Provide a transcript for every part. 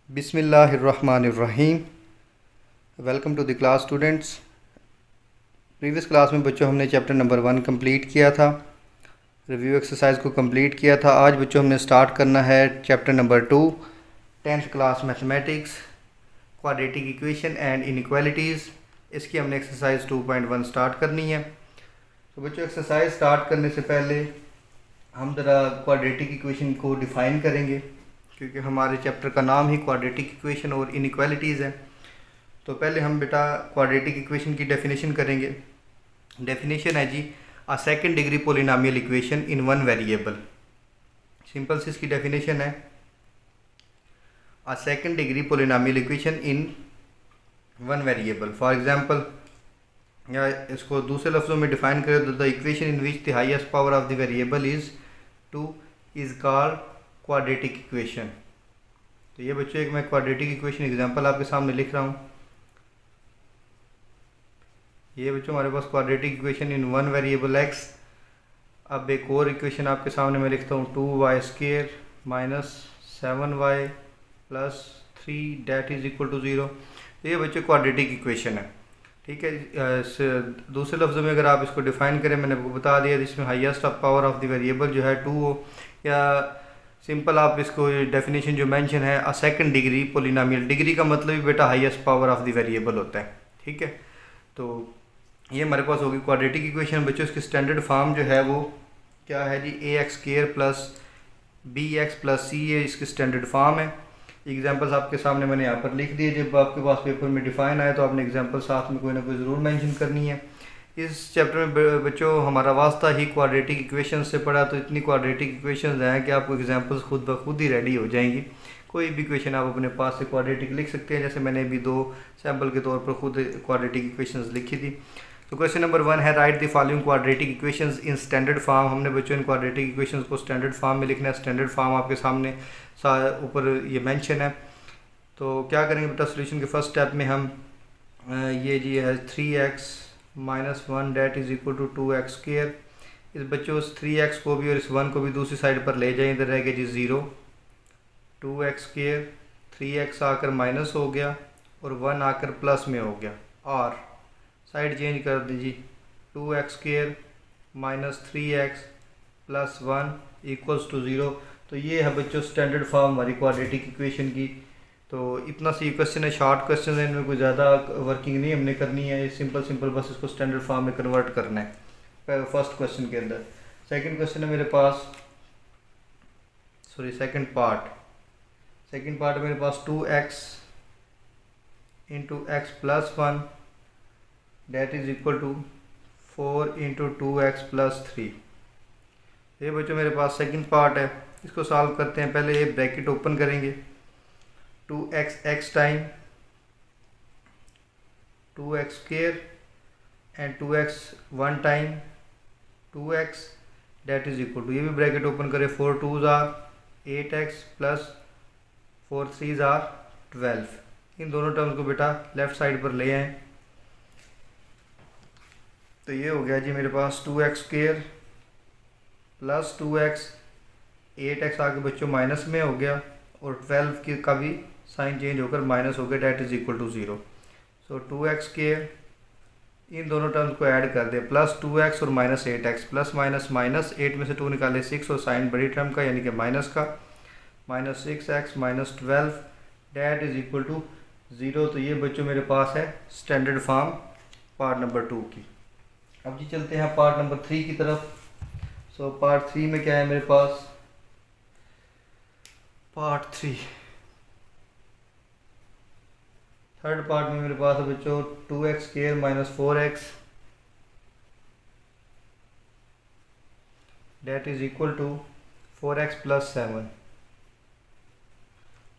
बिस्मिल्लाहिर्रहमानिर्रहीम। Welcome to the class students. Previous class में बच्चों हमने चैप्टर नंबर 1 कंप्लीट किया था, रिव्यू एक्सरसाइज को कंप्लीट किया था। आज बच्चों हमने स्टार्ट करना है chapter number 2 10th class mathematics, quadratic equation and inequalities. इसकी हमने एक्सरसाइज 2.1 स्टार्ट करनी है। तो बच्चों एक्सरसाइज स्टार्ट करने से पहले हम ज़रा क्वाड्रेटिक इक्वेशन को डिफ़ाइन करेंगे, क्योंकि हमारे चैप्टर का नाम ही क्वाड्रेटिक इक्वेशन और इनइक्वालिटीज़ है। तो पहले हम बेटा क्वाड्रेटिक इक्वेशन की डेफिनेशन करेंगे। डेफिनेशन है जी, a second degree polynomial equation in one variable. Simple सी इसकी डेफिनेशन है, a second degree polynomial equation in one variable. For example, या इसको दूसरे लफ्ज़ों में डिफाइन करें तो the equation in which the highest power of the variable is 2 is called quadratic equation. तो ये बच्चों एक मैं क्वाड्रेटिक इक्वेशन एग्जांपल आपके सामने लिख रहा हूँ। ये बच्चों हमारे पास quadratic equation in one variable x। अब एक और इक्वेशन आपके सामने मैं लिखता हूँ 2y² minus 7y plus 3 that is equal to 0। तो ये बच्चों क्वाड्रेटिक इक्वेशन है, ठीक है। दूसरे लफ्ज़ों में अगर आप इसको डिफ़ाइन करें, मैंने आपको बता दिया जिसमें highest of power of the variable जो है 2 हो, या सिंपल आप इसको डेफिनेशन जो मेंशन है a second degree polynomial. Degree का मतलब ही बेटा highest power of the variable होता है, ठीक है। तो ये हमारे पास होगी क्वाड्रेटिक इक्वेशन। बच्चों इसकी स्टैंडर्ड फॉर्म जो है वो क्या है जी, ax² plus bx plus c, ये इसकी स्टैंडर्ड फॉर्म है। एग्जांपल्स आपके सामने मैंने यहाँ पर लिख दिए। जब आपके पास पेपर में डिफाइन आए तो आपने एग्जांपल साथ में कोई ना कोई ज़रूर मेंशन करनी है। इस चैप्टर में बच्चों हमारा वास्ता ही क्वाड्रेटिक इक्वेशन से पढ़ा, तो इतनी क्वाड्रेटिक इक्वेशंस हैं कि आपको एग्जांपल्स खुद ब खुद ही रेडी हो जाएंगी। कोई भी इक्वेशन आप अपने पास से क्वाड्रेटिक लिख सकते हैं, जैसे मैंने अभी 2 सैम्पल के तौर पर खुद क्वाड्रेटिक इक्वेशंस लिखी थी। तो क्वेश्चन नंबर 1 है, right the following quadratic equations in standard form. हमने बच्चों इन क्वाड्रेटिक इक्वेशंस को स्टैंडर्ड फॉर्म में लिखना है। स्टैंडर्ड फॉर्म आपके सामने ऊपर ये मेंशन है। तो क्या करेंगे बेटा, सोल्यूशन के फर्स्ट स्टेप में हम ये जी है 3x minus 1 that is equal to 2x²। इस बच्चों उस 3x को भी और इस 1 को भी दूसरी साइड पर ले जाएं, इधर रह गया जी 0। 2x², 3x आकर माइनस हो गया और 1 आकर प्लस में हो गया, और साइड चेंज कर दीजिए। 2x² minus 3x plus 1 equals to 0। तो ये है बच्चों स्टैंडर्ड फॉर्म हमारी क्वाड्रेटिक इक्वेशन की। तो इतना सी क्वेश्चन है, शॉर्ट क्वेश्चन है, इनमें कोई ज़्यादा वर्किंग नहीं हमने करनी है। सिंपल बस इसको स्टैंडर्ड फॉर्म में कन्वर्ट करना है फर्स्ट क्वेश्चन के अंदर। सेकंड क्वेश्चन है मेरे पास, सेकंड पार्ट मेरे पास 2x into x plus 1 that is equal to 4 into 2x plus 3। ये बच्चों मेरे पास सेकंड पार्ट है। इसको सॉल्व करते हैं। पहले ये ब्रैकेट ओपन करेंगे, 2x time 2x² and 2x 1 time 2x that is equal to, ये भी ब्रैकेट ओपन करें, 4 2s are 8x plus 4 3s are 12। इन दोनों टर्म्स को बेटा लेफ़्ट साइड पर ले आएँ। तो ये हो गया जी मेरे पास 2x² प्लस 2x, 8x आके बच्चों माइनस में हो गया और 12 की का भी साइन चेंज होकर माइनस हो गया, that is equal to 0। So 2x², इन दोनों टर्म्स को ऐड कर दे, प्लस 2x और minus 8x, plus minus minus 8 में से 2 निकाले 6 और साइन बड़ी टर्म का यानी कि माइनस का, minus 6x minus 12 that is equal to 0। तो ये बच्चों मेरे पास है स्टैंडर्ड फॉर्म पार्ट नंबर 2 की। अब जी चलते हैं पार्ट नंबर 3 की तरफ। सो पार्ट 3 में क्या है मेरे पास, पार्ट 3 थर्ड पार्ट में मेरे पास है बच्चों 2x² minus 4x that is equal to 4x plus 7।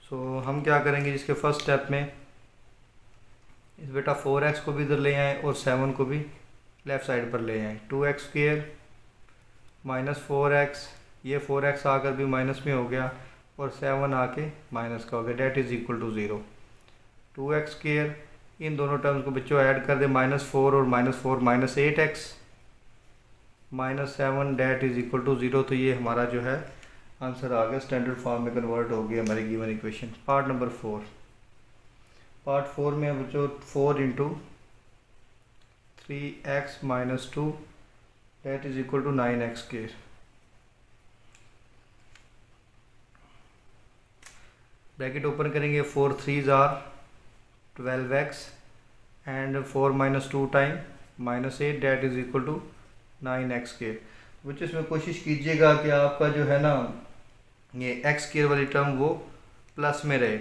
So हम क्या करेंगे, जिसके फर्स्ट स्टेप में इस बेटा 4x को भी इधर ले आएँ और 7 को भी लेफ़्ट साइड पर ले आएँ। 2x² माइनस 4x, ये 4x आकर भी माइनस में हो गया और 7 आके माइनस का हो गया, that is equal to 0। 2x², इन दोनों टर्म्स को बच्चों ऐड कर दे, माइनस 4 और minus 4 minus 8x minus 7 that is equal to 0। तो ये हमारा जो है आंसर आ गया, स्टैंडर्ड फॉर्म में कन्वर्ट हो गई हमारी given equation. Part number 4, part 4 में बच्चों 4 into 3x minus 2 that is equal to 9x square. Bracket open करेंगे, 4 3s are 12x and 4 minus 2 time minus 8 that is equal to 9x square. बच्चों इसमें कोशिश कीजिएगा कि आपका जो है ना ये x स्क्वायर वाली टर्म वो प्लस में रहे।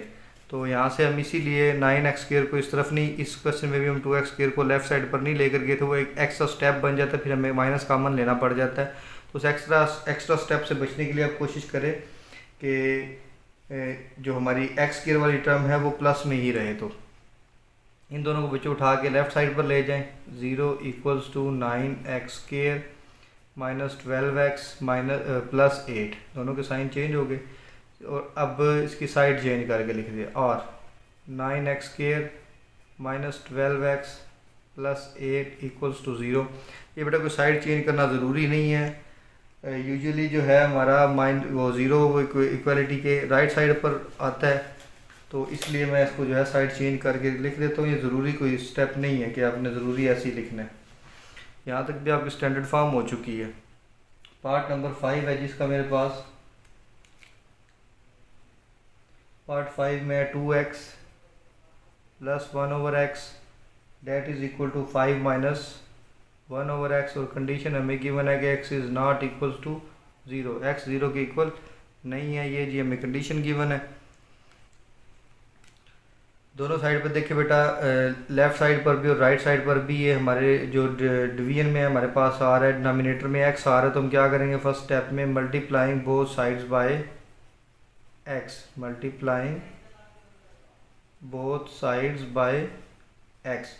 तो यहाँ से हम इसीलिए 9x स्क्वायर को इस तरफ नहीं, इस क्वेश्चन में भी हम 2x स्क्वायर को लेफ्ट साइड पर नहीं लेकर गए थे, वो एक एक्स्ट्रा स्टेप बन जाता है, फिर हमें माइनस कॉमन लेना पड़ जाता है। तो उस एक्स्ट्रा स्टेप से बचने के लिए आप कोशिश करें कि जो हमारी x स्क्वायर वाली टर्म है वो प्लस में ही रहे। तो इन दोनों को बच्चों उठा के लेफ़्ट साइड पर ले जाएं। 0 equals to 9x square minus 12x minus plus 8, दोनों के साइन चेंज हो गए। और अब इसकी साइड चेंज करके लिख दिया, और 9x square minus 12x plus 8 equals to 0। ये बेटा कोई साइड चेंज करना ज़रूरी नहीं है। यूजुअली जो है हमारा माइंड वो ज़ीरो वो इक्वालिटी के राइट साइड पर आता है, तो इसलिए मैं इसको जो है साइड चेंज करके लिख देता हूँ। ये ज़रूरी कोई स्टेप नहीं है कि आपने ज़रूरी ऐसे ही लिखना है। यहाँ तक भी आपकी स्टैंडर्ड फॉर्म हो चुकी है। पार्ट नंबर 5 है जिसका मेरे पास, पार्ट 5 में 2x plus 1/x that is equal to 5 minus 1/x, और कंडीशन हमें गिवन है कि x is not equal to 0, x 0 के इक्वल नहीं है। ये जी हमें कंडीशन गिवन है। दोनों साइड पर देखिए बेटा, लेफ़्ट साइड पर भी और राइट साइड पर भी ये हमारे जो डिवीजन में हमारे पास आ रहा है, डिनोमिनेटर में x आ रहा है, तो हम क्या करेंगे फर्स्ट स्टेप में multiplying both sides by x, multiplying both sides by x।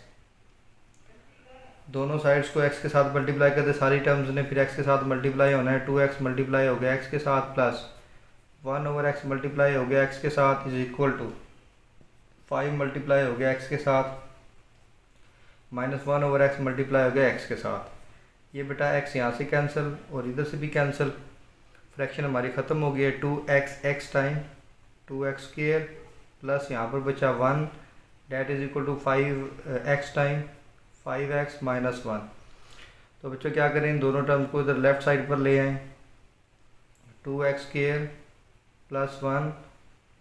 दोनों साइड्स को x के साथ मल्टीप्लाई करते सारी टर्म्स ने, फिर x के साथ मल्टीप्लाई होना है। 2x मल्टीप्लाई हो गया x के साथ प्लस 1/x मल्टीप्लाई हो गया x के साथ इज इक्वल टू 5 मल्टीप्लाई हो गया x के साथ माइनस 1/x मल्टीप्लाई हो गया x के साथ। ये बेटा x यहाँ से कैंसिल और इधर से भी कैंसिल, फ्रैक्शन हमारी ख़त्म हो गई है। 2x x time 2x square plus यहाँ पर बचा 1 that is equal to 5x time 5x minus 1। तो बच्चों क्या करें, इन दोनों टर्म को इधर लेफ़्ट साइड पर ले आएँ। 2x square plus 1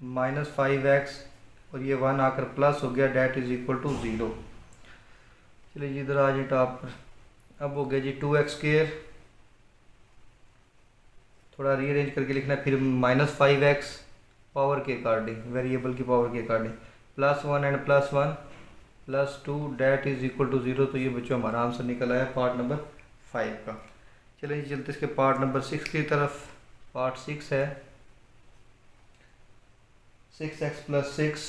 minus 5x, और ये 1 आकर प्लस हो गया डेट इज़ इक्वल टू 0। चलिए जी इधर आ जाए टॉप पर। अब हो गया जी 2x स्क्वायर, थोड़ा रीअरेंज करके लिखना है, फिर माइनस 5x पावर के अकॉर्डिंग, वेरिएबल की पावर के according, plus 1 and plus 1 plus 2 that is equal to 0। तो ये बच्चों हमारा आंसर निकल आया पार्ट नंबर 5 का। चलिए जी चलते इसके पार्ट नंबर 6 की तरफ। पार्ट 6 है 6x plus 6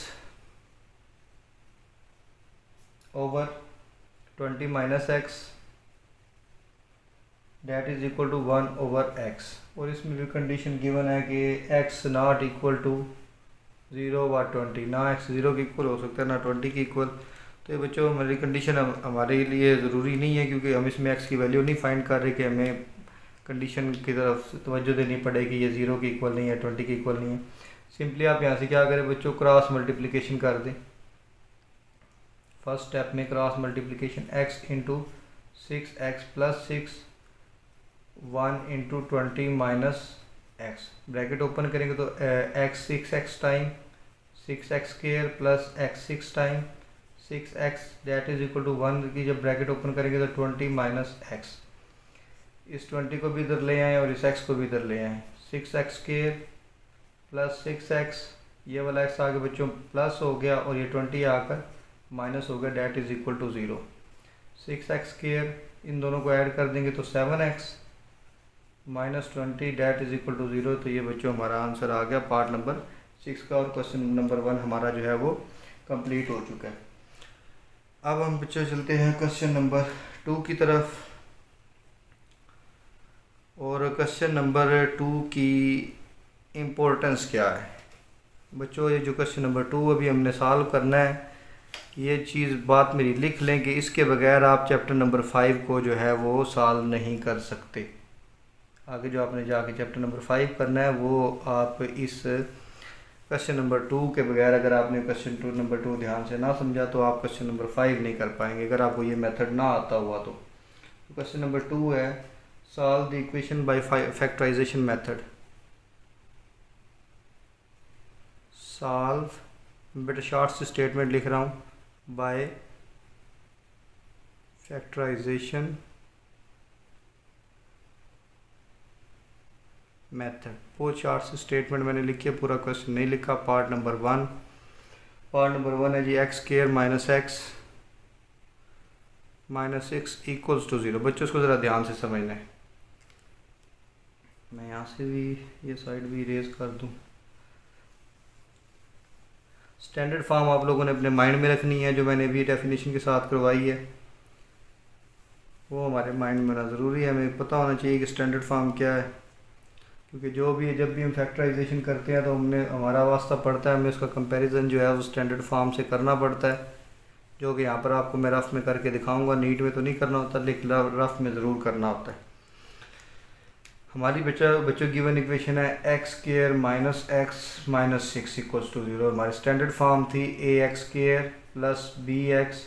over 20 minus x that is equal to 1/x, और इसमें भी कंडीशन गिवन है कि x नॉट इक्वल टू 0 व 20, ना x 0 के इक्वल हो सकता है ना 20 के इक्वल। तो ये बच्चों हमारी कंडीशन हमारे लिए ज़रूरी नहीं है, क्योंकि हम इसमें x की वैल्यू नहीं फाइंड कर रहे कि हमें कंडीशन की तरफ तवज्जो देनी पड़ेगी ये 0 के इक्वल नहीं है 20 के इक्वल नहीं है। सिंपली आप यहाँ से क्या करें बच्चों, क्रॉस मल्टीप्लिकेशन कर दें। फर्स्ट स्टेप में cross multiplication x into 6x plus 6 1 into 20 minus x, bracket open करेंगे तो x 6x time 6x square plus x 6 time 6x that is equal to 1 की जब ब्रैकेट ओपन करेंगे तो 20 माइनस x, इस 20 को भी इधर ले आएँ और इस x को भी इधर ले आएँ। 6x स्क्वायर प्लस 6x, ये वाला x आगे बच्चों प्लस हो गया और ये 20 आकर माइनस हो गया that is equal to 0। 6x square इन दोनों को ऐड कर देंगे तो 7x minus 20 that is equal to 0। तो ये बच्चों हमारा आंसर आ गया पार्ट नंबर 6 का, और क्वेश्चन नंबर 1 हमारा जो है वो कंप्लीट हो चुका है। अब हम बच्चों चलते हैं क्वेश्चन नंबर 2 की तरफ, और क्वेश्चन नंबर 2 की इम्पोर्टेंस क्या है बच्चों। ये जो क्वेश्चन नंबर 2 अभी हमने सॉल्व करना है, ये चीज़ बात मेरी लिख लें कि इसके बगैर आप चैप्टर नंबर 5 को जो है वो सॉल्व नहीं कर सकते। आगे जो आपने जाके चैप्टर नंबर 5 करना है वो आप इस क्वेश्चन नंबर 2 के बगैर, अगर आपने क्वेश्चन नंबर 2 ध्यान से ना समझा तो आप क्वेश्चन नंबर 5 नहीं कर पाएंगे, अगर आपको ये मेथड ना आता हुआ तो। क्वेश्चन नंबर 2 है solve the equation by factorisation method. Solve, बेटा शॉर्ट से स्टेटमेंट लिख रहा हूँ, बाय फैक्टराइजेशन मेथड। वो शॉर्ट से स्टेटमेंट मैंने लिखी है, पूरा क्वेश्चन नहीं लिखा। पार्ट नंबर 1, पार्ट नंबर 1 है जी x square minus x minus 6 equals to 0। बच्चों इसको ज़रा ध्यान से समझना है। मैं यहाँ से भी ये साइड भी इरेज कर दूँ। स्टैंडर्ड फॉर्म आप लोगों ने अपने माइंड में रखनी है, जो मैंने भी डेफिनेशन के साथ करवाई है वो हमारे माइंड में होना ज़रूरी है। हमें पता होना चाहिए कि स्टैंडर्ड फॉर्म क्या है, क्योंकि जब भी हम फैक्टराइजेशन करते हैं तो हमारा वास्ता पड़ता है, हमें उसका कंपैरिजन जो है वो स्टैंडर्ड फॉर्म से करना पड़ता है, जो कि यहाँ पर आपको मैं रफ़ में करके दिखाऊंगा। नीट में तो नहीं करना होता, लेकिन रफ़ में ज़रूर करना होता है। हमारी बच्चों गिवन इक्वेशन है x square minus x minus 6 equals to 0। हमारी स्टैंडर्ड फॉर्म थी a x square plus b x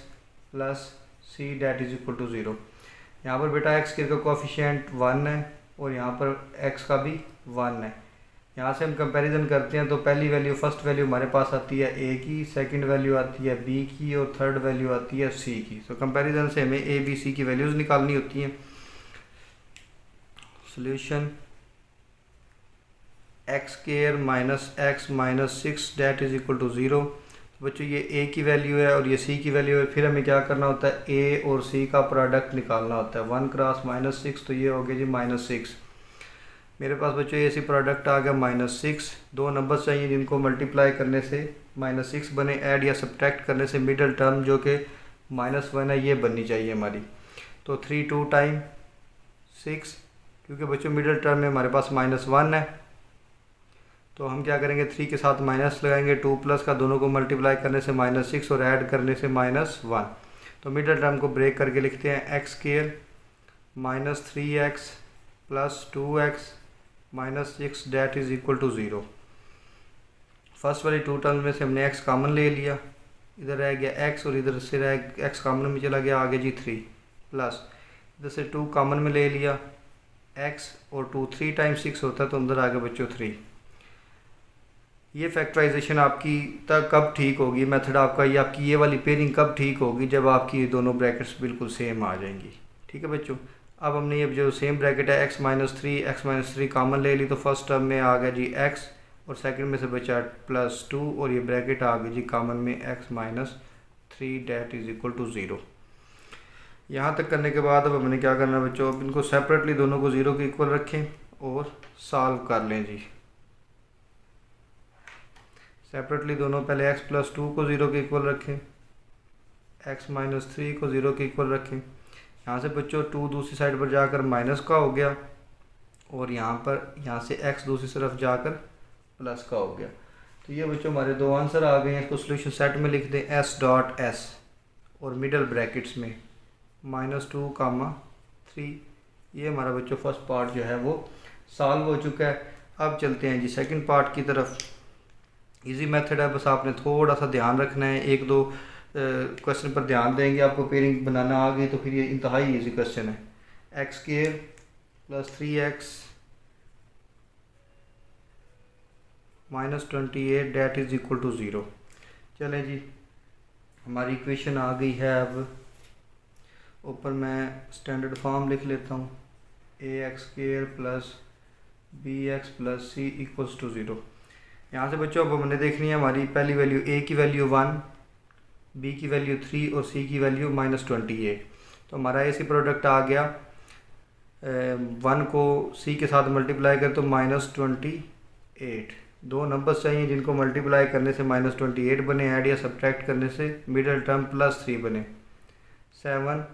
plus c that is equal to 0। यहाँ पर बेटा एक्स स्क्वायर का कोफिशिएंट 1 है और यहाँ पर एक्स का भी 1 है। यहाँ से हम कंपैरिजन करते हैं तो पहली वैल्यू, फर्स्ट वैल्यू हमारे पास आती है ए की, सेकंड वैल्यू आती है बी की और थर्ड वैल्यू आती है सी की। तो कंपैरिजन से हमें ए बी सी की वैल्यूज़ निकालनी होती हैं। Solution x square minus x minus 6 that is equal to 0। बच्चों ये ए की वैल्यू है और ये सी की वैल्यू है। फिर हमें क्या करना होता है, ए और सी का प्रोडक्ट निकालना होता है। 1 क्रॉस माइनस 6 तो ये हो गया जी माइनस 6। मेरे पास बच्चों ये सी प्रोडक्ट आ गया माइनस 6। दो नंबर चाहिए जिनको मल्टीप्लाई करने से माइनस 6 बने, ऐड या सब्ट्रैक्ट करने से मिडल टर्म जो कि -1 है ये बननी चाहिए हमारी। तो 3 2 टाइम 6, क्योंकि बच्चों मिडल टर्म में हमारे पास -1 है तो हम क्या करेंगे, 3 के साथ माइनस लगाएंगे, 2 प्लस का दोनों को मल्टीप्लाई करने से -6 और ऐड करने से -1। तो मिडल टर्म को ब्रेक करके लिखते हैं x square minus 3x plus 2x minus 6 that is equal to 0। First वाली 2 टर्म में से हमने x कॉमन ले लिया, इधर रह गया x और इधर से रह x कॉमन में चला गया, आगे जी 3 प्लस इधर से 2 कॉमन में ले लिया x और 2 3 टाइम्स 6 होता है तो अंदर आ गया बच्चों 3। ये फैक्टराइजेशन आपकी तक कब ठीक होगी, मेथड आपका ये आपकी ये वाली पेयरिंग कब ठीक होगी, जब आपकी ये दोनों ब्रैकेट्स बिल्कुल सेम आ जाएंगी। ठीक है बच्चों, अब हमने ये जो सेम ब्रैकेट है x माइनस 3 कॉमन ले ली तो फर्स्ट टर्म में आ गया जी x और सेकंड में से बचा +2 और ये ब्रैकेट आ गई जी कॉमन में x minus 3 that is equal to 0। यहाँ तक करने के बाद अब हमने क्या करना है बच्चों, अब इनको सेपरेटली दोनों को 0 के इक्वल रखें और सॉल्व कर लें जी। सेपरेटली दोनों पहले x प्लस 2 को 0 के इक्वल रखें, x माइनस 3 को 0 के इक्वल रखें। यहाँ से बच्चों 2 दूसरी साइड पर जाकर माइनस का हो गया और यहाँ से x दूसरी तरफ जाकर प्लस का हो गया। तो ये बच्चों हमारे दो आंसर आ गए हैं। इसको सोल्यूशन सेट में लिख दें s.s और मिडल ब्रैकेट्स में -2, 3। ये हमारा बच्चों फर्स्ट पार्ट जो है वो सॉल्व हो चुका है। अब चलते हैं जी सेकंड पार्ट की तरफ। इजी मेथड है, बस आपने थोड़ा सा ध्यान रखना है, एक दो क्वेश्चन पर ध्यान देंगे, आपको पेयरिंग बनाना आ गई तो फिर ये इंतहाई इजी क्वेश्चन है। X square plus 3x minus 28 that is equal to 0। चलें जी, हमारी इक्वेशन आ गई है। अब ऊपर मैं स्टैंडर्ड फॉर्म लिख लेता हूँ, ax² plus bx plus c equals to 0। यहाँ से बच्चों अब हमने देखनी है हमारी पहली वैल्यू a की वैल्यू 1, b की वैल्यू 3 और c की वैल्यू -28। तो हमारा ऐसी प्रोडक्ट आ गया 1 को c के साथ मल्टीप्लाई करें तो -28। दो नंबर्स चाहिए जिनको मल्टीप्लाई करने से -28 बने, ऐड या सब्ट्रैक्ट करने से मिडल टर्म +3 बने। 7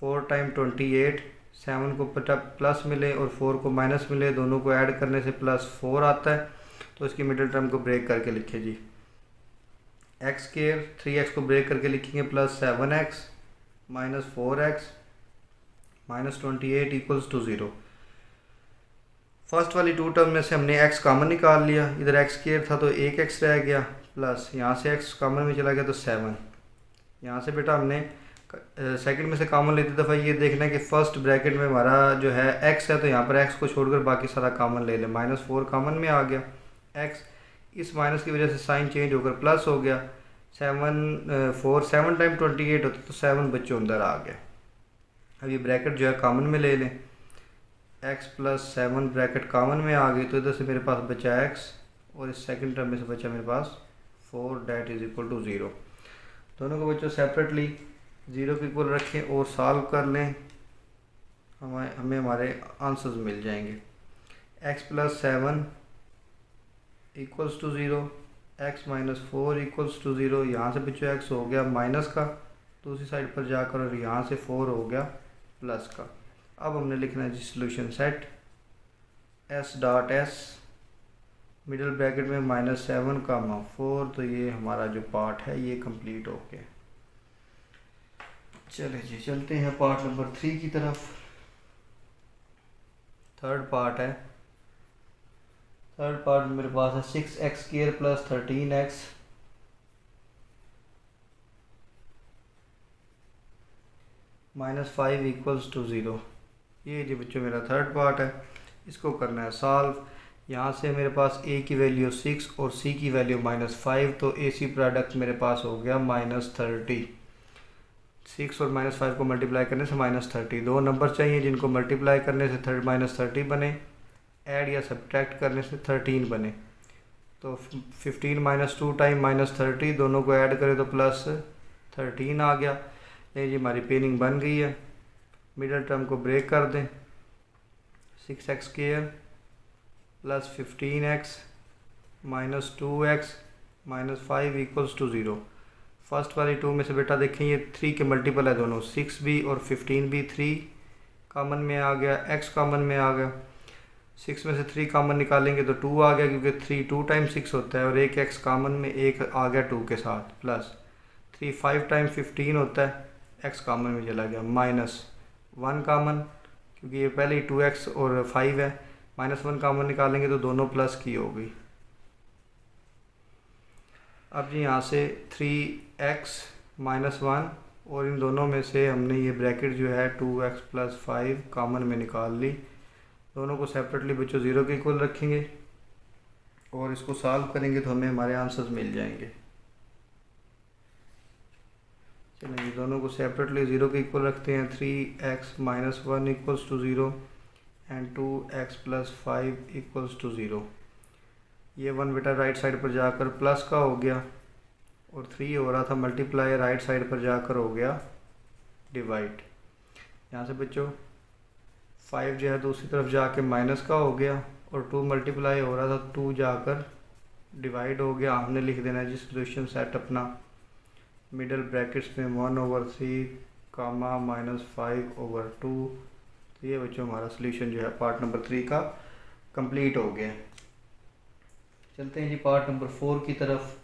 4 टाइम 28, 7 को प्लस मिले और 4 को माइनस मिले, दोनों को ऐड करने से +4 आता है। तो इसकी मिडिल टर्म को ब्रेक करके लिखे जी, x² 3x को ब्रेक करके लिखेंगे +7x minus 4x minus 28 equals to 0। First वाली टू टर्म में से हमने x कॉमन निकाल लिया, इधर एक्स स्क्वायर था तो एक x रह गया, प्लस यहाँ से x कॉमन में चला गया तो 7। यहाँ से बेटा हमने सेकंड में से कॉमन लेते दफ़ा ये देखना है कि फर्स्ट ब्रैकेट में हमारा जो है x है, तो यहाँ पर x को छोड़कर बाकी सारा कॉमन ले लें। -4 कॉमन में आ गया, x इस माइनस की वजह से साइन चेंज होकर प्लस हो गया। 7 टाइम 28 होता तो 7 बच्चों अंदर आ गया। अब ये ब्रैकेट जो है कॉमन में ले लें, x + 7 ब्रैकेट कॉमन में आ गई, तो इधर से मेरे पास बचा x और इस सेकंड टर्म में से बचा मेरे पास 4 दैट इज़ इक्वल टू 0। दोनों को बच्चों सेपरेटली 0 के इक्वल रखें और सॉल्व कर लें, हमें हमारे आंसर्स मिल जाएंगे। x + 7 equals to 0, x - 4 equals to 0। यहाँ से बच्चों x हो गया माइनस का दूसरी साइड पर जाकर, और यहाँ से 4 हो गया प्लस का। अब हमने लिखना है जी solution set s.s middle bracket में -7, 4, तो ये हमारा जो पार्ट है ये कंप्लीट हो गया। चले जी चलते हैं पार्ट नंबर 3 की तरफ। थर्ड पार्ट है, थर्ड पार्ट में मेरे पास है 6x² + 13x -5 इक्वल्स टू 0। ये जी बच्चों मेरा थर्ड पार्ट है, इसको करना है सॉल्व। यहाँ से मेरे पास a की वैल्यू 6 और c की वैल्यू -5, तो AC प्रोडक्ट मेरे पास हो गया -30। 6 और -5 को मल्टीप्लाई करने से -30। दो नंबर चाहिए जिनको मल्टीप्लाई करने से -30 बने, ऐड या सब्ट्रैक्ट करने से 13 बने। तो 15 - 2 टाइम -30, दोनों को ऐड करें तो +13 आ गया। ये जी हमारी पेनिंग बन गई है। मिडल टर्म को ब्रेक कर दें, 6x² + 15x - 2x - 5 equals to 0। First वाली 2 में से बेटा देखें ये 3 के मल्टीपल है दोनों, 6 भी और 15 भी। 3 कॉमन में आ गया, x कॉमन में आ गया। 6 में से 3 कॉमन निकालेंगे तो 2 आ गया, क्योंकि 3 2 टाइम 6 होता है, और एक x कॉमन में एक आ गया 2 के साथ, प्लस 3 5 टाइम 15 होता है, x कॉमन में चला गया, -1 कॉमन, क्योंकि ये पहले ही 2x और 5 है, -1 कॉमन निकालेंगे तो दोनों प्लस की हो गई। अब जी यहाँ से 3x - 1 और इन दोनों में से हमने ये ब्रैकेट जो है 2x + 5 कॉमन में निकाल ली। दोनों को सेपरेटली बच्चों 0 के इक्वल रखेंगे और इसको सॉल्व करेंगे तो हमें हमारे आंसर्स मिल जाएंगे। चलिए दोनों को सेपरेटली 0 के इक्वल रखते हैं। 3x - 1 equals to 0 and 2x + 5 equals to 0। ये 1 बेटा राइट साइड पर जाकर प्लस का हो गया, और 3 हो रहा था मल्टीप्लाई, राइट साइड पर जाकर हो गया डिवाइड। यहाँ से बच्चों 5 जो है दूसरी तरफ जाके माइनस का हो गया, और 2 मल्टीप्लाई हो रहा था, 2 जाकर डिवाइड हो गया। हमने लिख देना है जी सोल्यूशन सेट अपना मिडल ब्रैकेट्स में 1/3 -5/2। तो ये बच्चों हमारा सोल्यूशन जो है पार्ट नंबर 3 का कंप्लीट हो गया। चलते हैं जी पार्ट नंबर 4 की तरफ।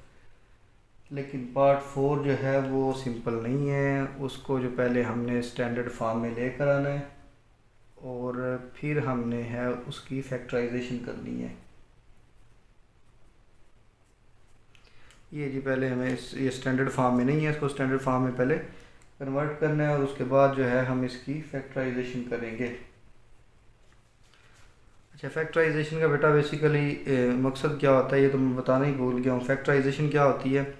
लेकिन पार्ट 4 जो है वो सिंपल नहीं है, उसको जो पहले हमने स्टैंडर्ड फॉर्म में लेकर आना है और फिर हमने है उसकी फैक्टराइजेशन करनी है। ये जी पहले हमें ये स्टैंडर्ड फॉर्म में नहीं है, इसको स्टैंडर्ड फॉर्म में पहले कन्वर्ट करना है और उसके बाद जो है हम इसकी फैक्टराइजेशन करेंगे। अच्छा, फैक्टराइजेशन का बेटा बेसिकली मकसद क्या होता है ये तो मैं बताना ही भूल गया हूँ। फैक्टराइजेशन क्या होती है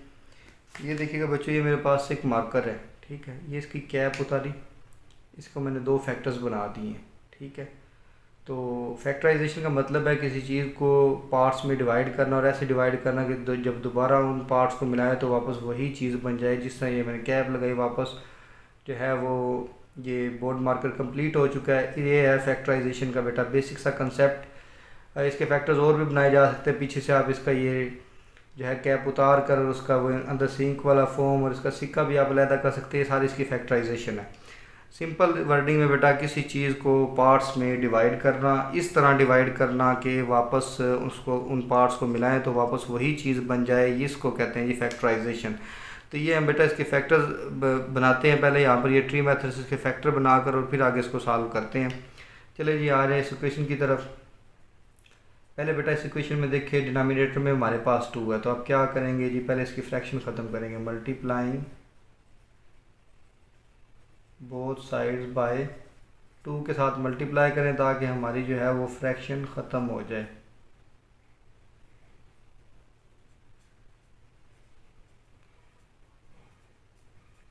ये देखिएगा बच्चों, ये मेरे पास एक मार्कर है, ठीक है, ये इसकी कैप उतारी, इसको मैंने 2 फैक्टर्स बना दिए हैं, ठीक है। तो फैक्टराइजेशन का मतलब है किसी चीज़ को पार्ट्स में डिवाइड करना और ऐसे डिवाइड करना कि जब दोबारा उन पार्ट्स को मिलाए तो वापस वही चीज़ बन जाए। जिस तरह ये मैंने कैप लगाई, वापस जो है वो ये बोर्ड मार्कर कंप्लीट हो चुका है। ये है फैक्टराइजेशन का बेटा बेसिक सा कंसेप्ट। इसके फैक्टर्स और भी बनाए जा सकते हैं। पीछे से आप इसका ये जो है कैप उतार कर उसका वो अंदर सिंक वाला फॉर्म और इसका सिक्का भी आप अलहदा कर सकते हैं। सारी इसकी फैक्टराइजेशन है। सिंपल वर्डिंग में बेटा किसी चीज़ को पार्ट्स में डिवाइड करना, इस तरह डिवाइड करना कि वापस उसको उन पार्ट्स को मिलाएं तो वापस वही चीज़ बन जाए, इसको कहते हैं जी फैक्टराइजेशन। तो ये हम बेटा इसके फैक्टर्स बनाते हैं। पहले यहाँ पर ये ट्री मेथड से इसके फैक्टर बनाकर और फिर आगे इसको सॉल्व करते हैं। चलिए जी आ रहे हैं इस इक्वेशन की तरफ। पहले बेटा इस इक्वेशन में देखिए डिनोमिनेटर में हमारे पास 2 है, तो अब क्या करेंगे जी, पहले इसकी फ्रैक्शन ख़त्म करेंगे। मल्टीप्लाइंग बोथ साइड्स बाय 2 के साथ मल्टीप्लाई करें ताकि हमारी जो है वो फ्रैक्शन ख़त्म हो जाए।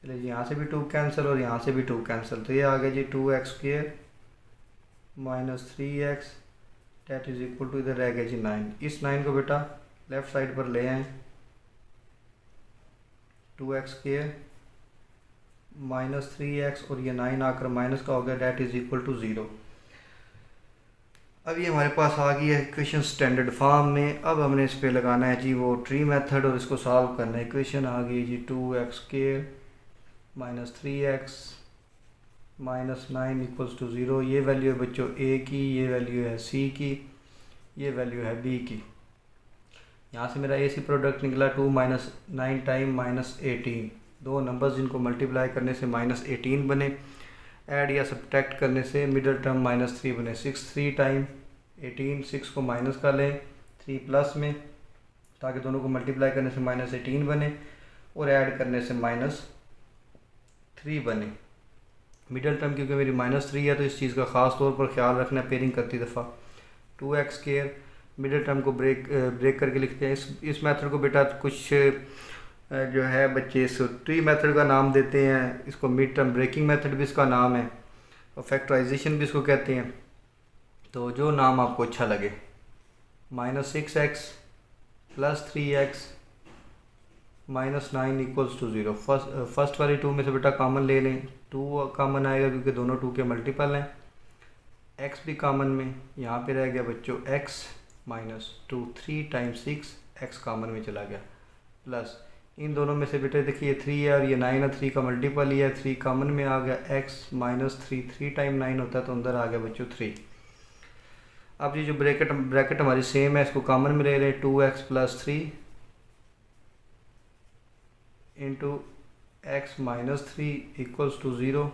चलिए जी, यहाँ से भी 2 कैंसिल और यहाँ से भी 2 कैंसिल, तो ये आ गया जी 2x² minus 3x that is equal to, इधर रह गया जी 9। इस 9 को बेटा लेफ़्ट साइड पर ले आएँ। 2x² माइनस 3x और ये 9 आकर माइनस का हो गया, डेट इज इक्वल टू 0। अब ये हमारे पास आ गई है इक्वेशन स्टैंडर्ड फॉर्म में। अब हमने इस पे लगाना है जी वो ट्री मेथड और इसको सॉल्व करना है। इक्वेशन आ गई जी 2x² minus 3x minus 9 equals to 0। ये वैल्यू है बच्चों a की, ये वैल्यू है c की, ये वैल्यू है b की। यहाँ से मेरा ए सी प्रोडक्ट निकला 2 माइनस 9 टाइम माइनस 18, दो नंबर्स जिनको मल्टीप्लाई करने से माइनस 18 बने, ऐड या सब्ट्रैक्ट करने से मिडल टर्म माइनस 3 बने। 6 3 टाइम 18, 6 को माइनस का लें 3 प्लस में, ताकि दोनों को मल्टीप्लाई करने से माइनस 18 बने और ऐड करने से माइनस 3 बने। मिडल टर्म क्योंकि मेरी माइनस 3 है तो इस चीज़ का ख़ास तौर पर ख्याल रखना है पेयरिंग करती दफ़ा। 2x² मिडल टर्म को ब्रेक करके लिखते हैं। इस मेथड को बेटा कुछ जो है बच्चे इस ट्री मेथड का नाम देते हैं, इसको मिड टर्म ब्रेकिंग मेथड भी इसका नाम है और फैक्टराइजेशन भी इसको कहते हैं, तो जो नाम आपको अच्छा लगे। Minus 6x plus 3x minus 9 equals to 0। First वाली 2 में से बेटा कॉमन ले लें, 2 कॉमन आएगा क्योंकि दोनों 2 के मल्टीपल हैं। x भी कॉमन में, यहाँ पे रह गया बच्चों x minus 2, 3 times 6, x common में चला गया, प्लस इन दोनों में से बेटे देखिए 3 है और ये 9 है, 3 का मल्टीपल ही है, 3 कॉमन में आ गया, x माइनस 3, 3 टाइम 9 होता है तो अंदर आ गया बच्चों 3। अब ये जो ब्रैकेट हमारी सेम है, इसको कॉमन में ले लें, 2x plus 3 into x minus 3 equals to 0।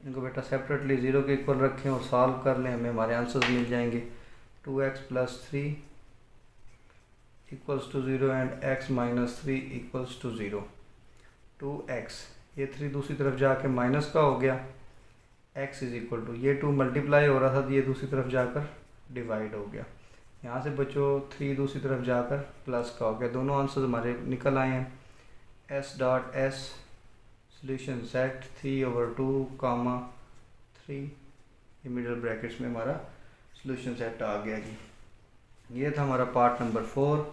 इनको बेटा सेपरेटली 0 के इक्वल रखें और सॉल्व कर लें, हमें हमारे आंसर्स मिल जाएंगे। 2x plus 3 equals to 0 and x minus 3 equals to 0। 2x, ये 3 दूसरी तरफ जाके माइनस का हो गया, x इज इक्वल टू, ये 2 मल्टीप्लाई हो रहा था तो ये दूसरी तरफ जाकर डिवाइड हो गया। यहाँ से बच्चों 3 दूसरी तरफ जाकर प्लस का हो गया। दोनों आंसर्स हमारे निकल आए हैं। s dot s solution set 3/2 कामा 3, ये मिडल ब्रैकेट्स में हमारा सोल्यूशन सेट आ गया जी। ये था हमारा पार्ट नंबर 4।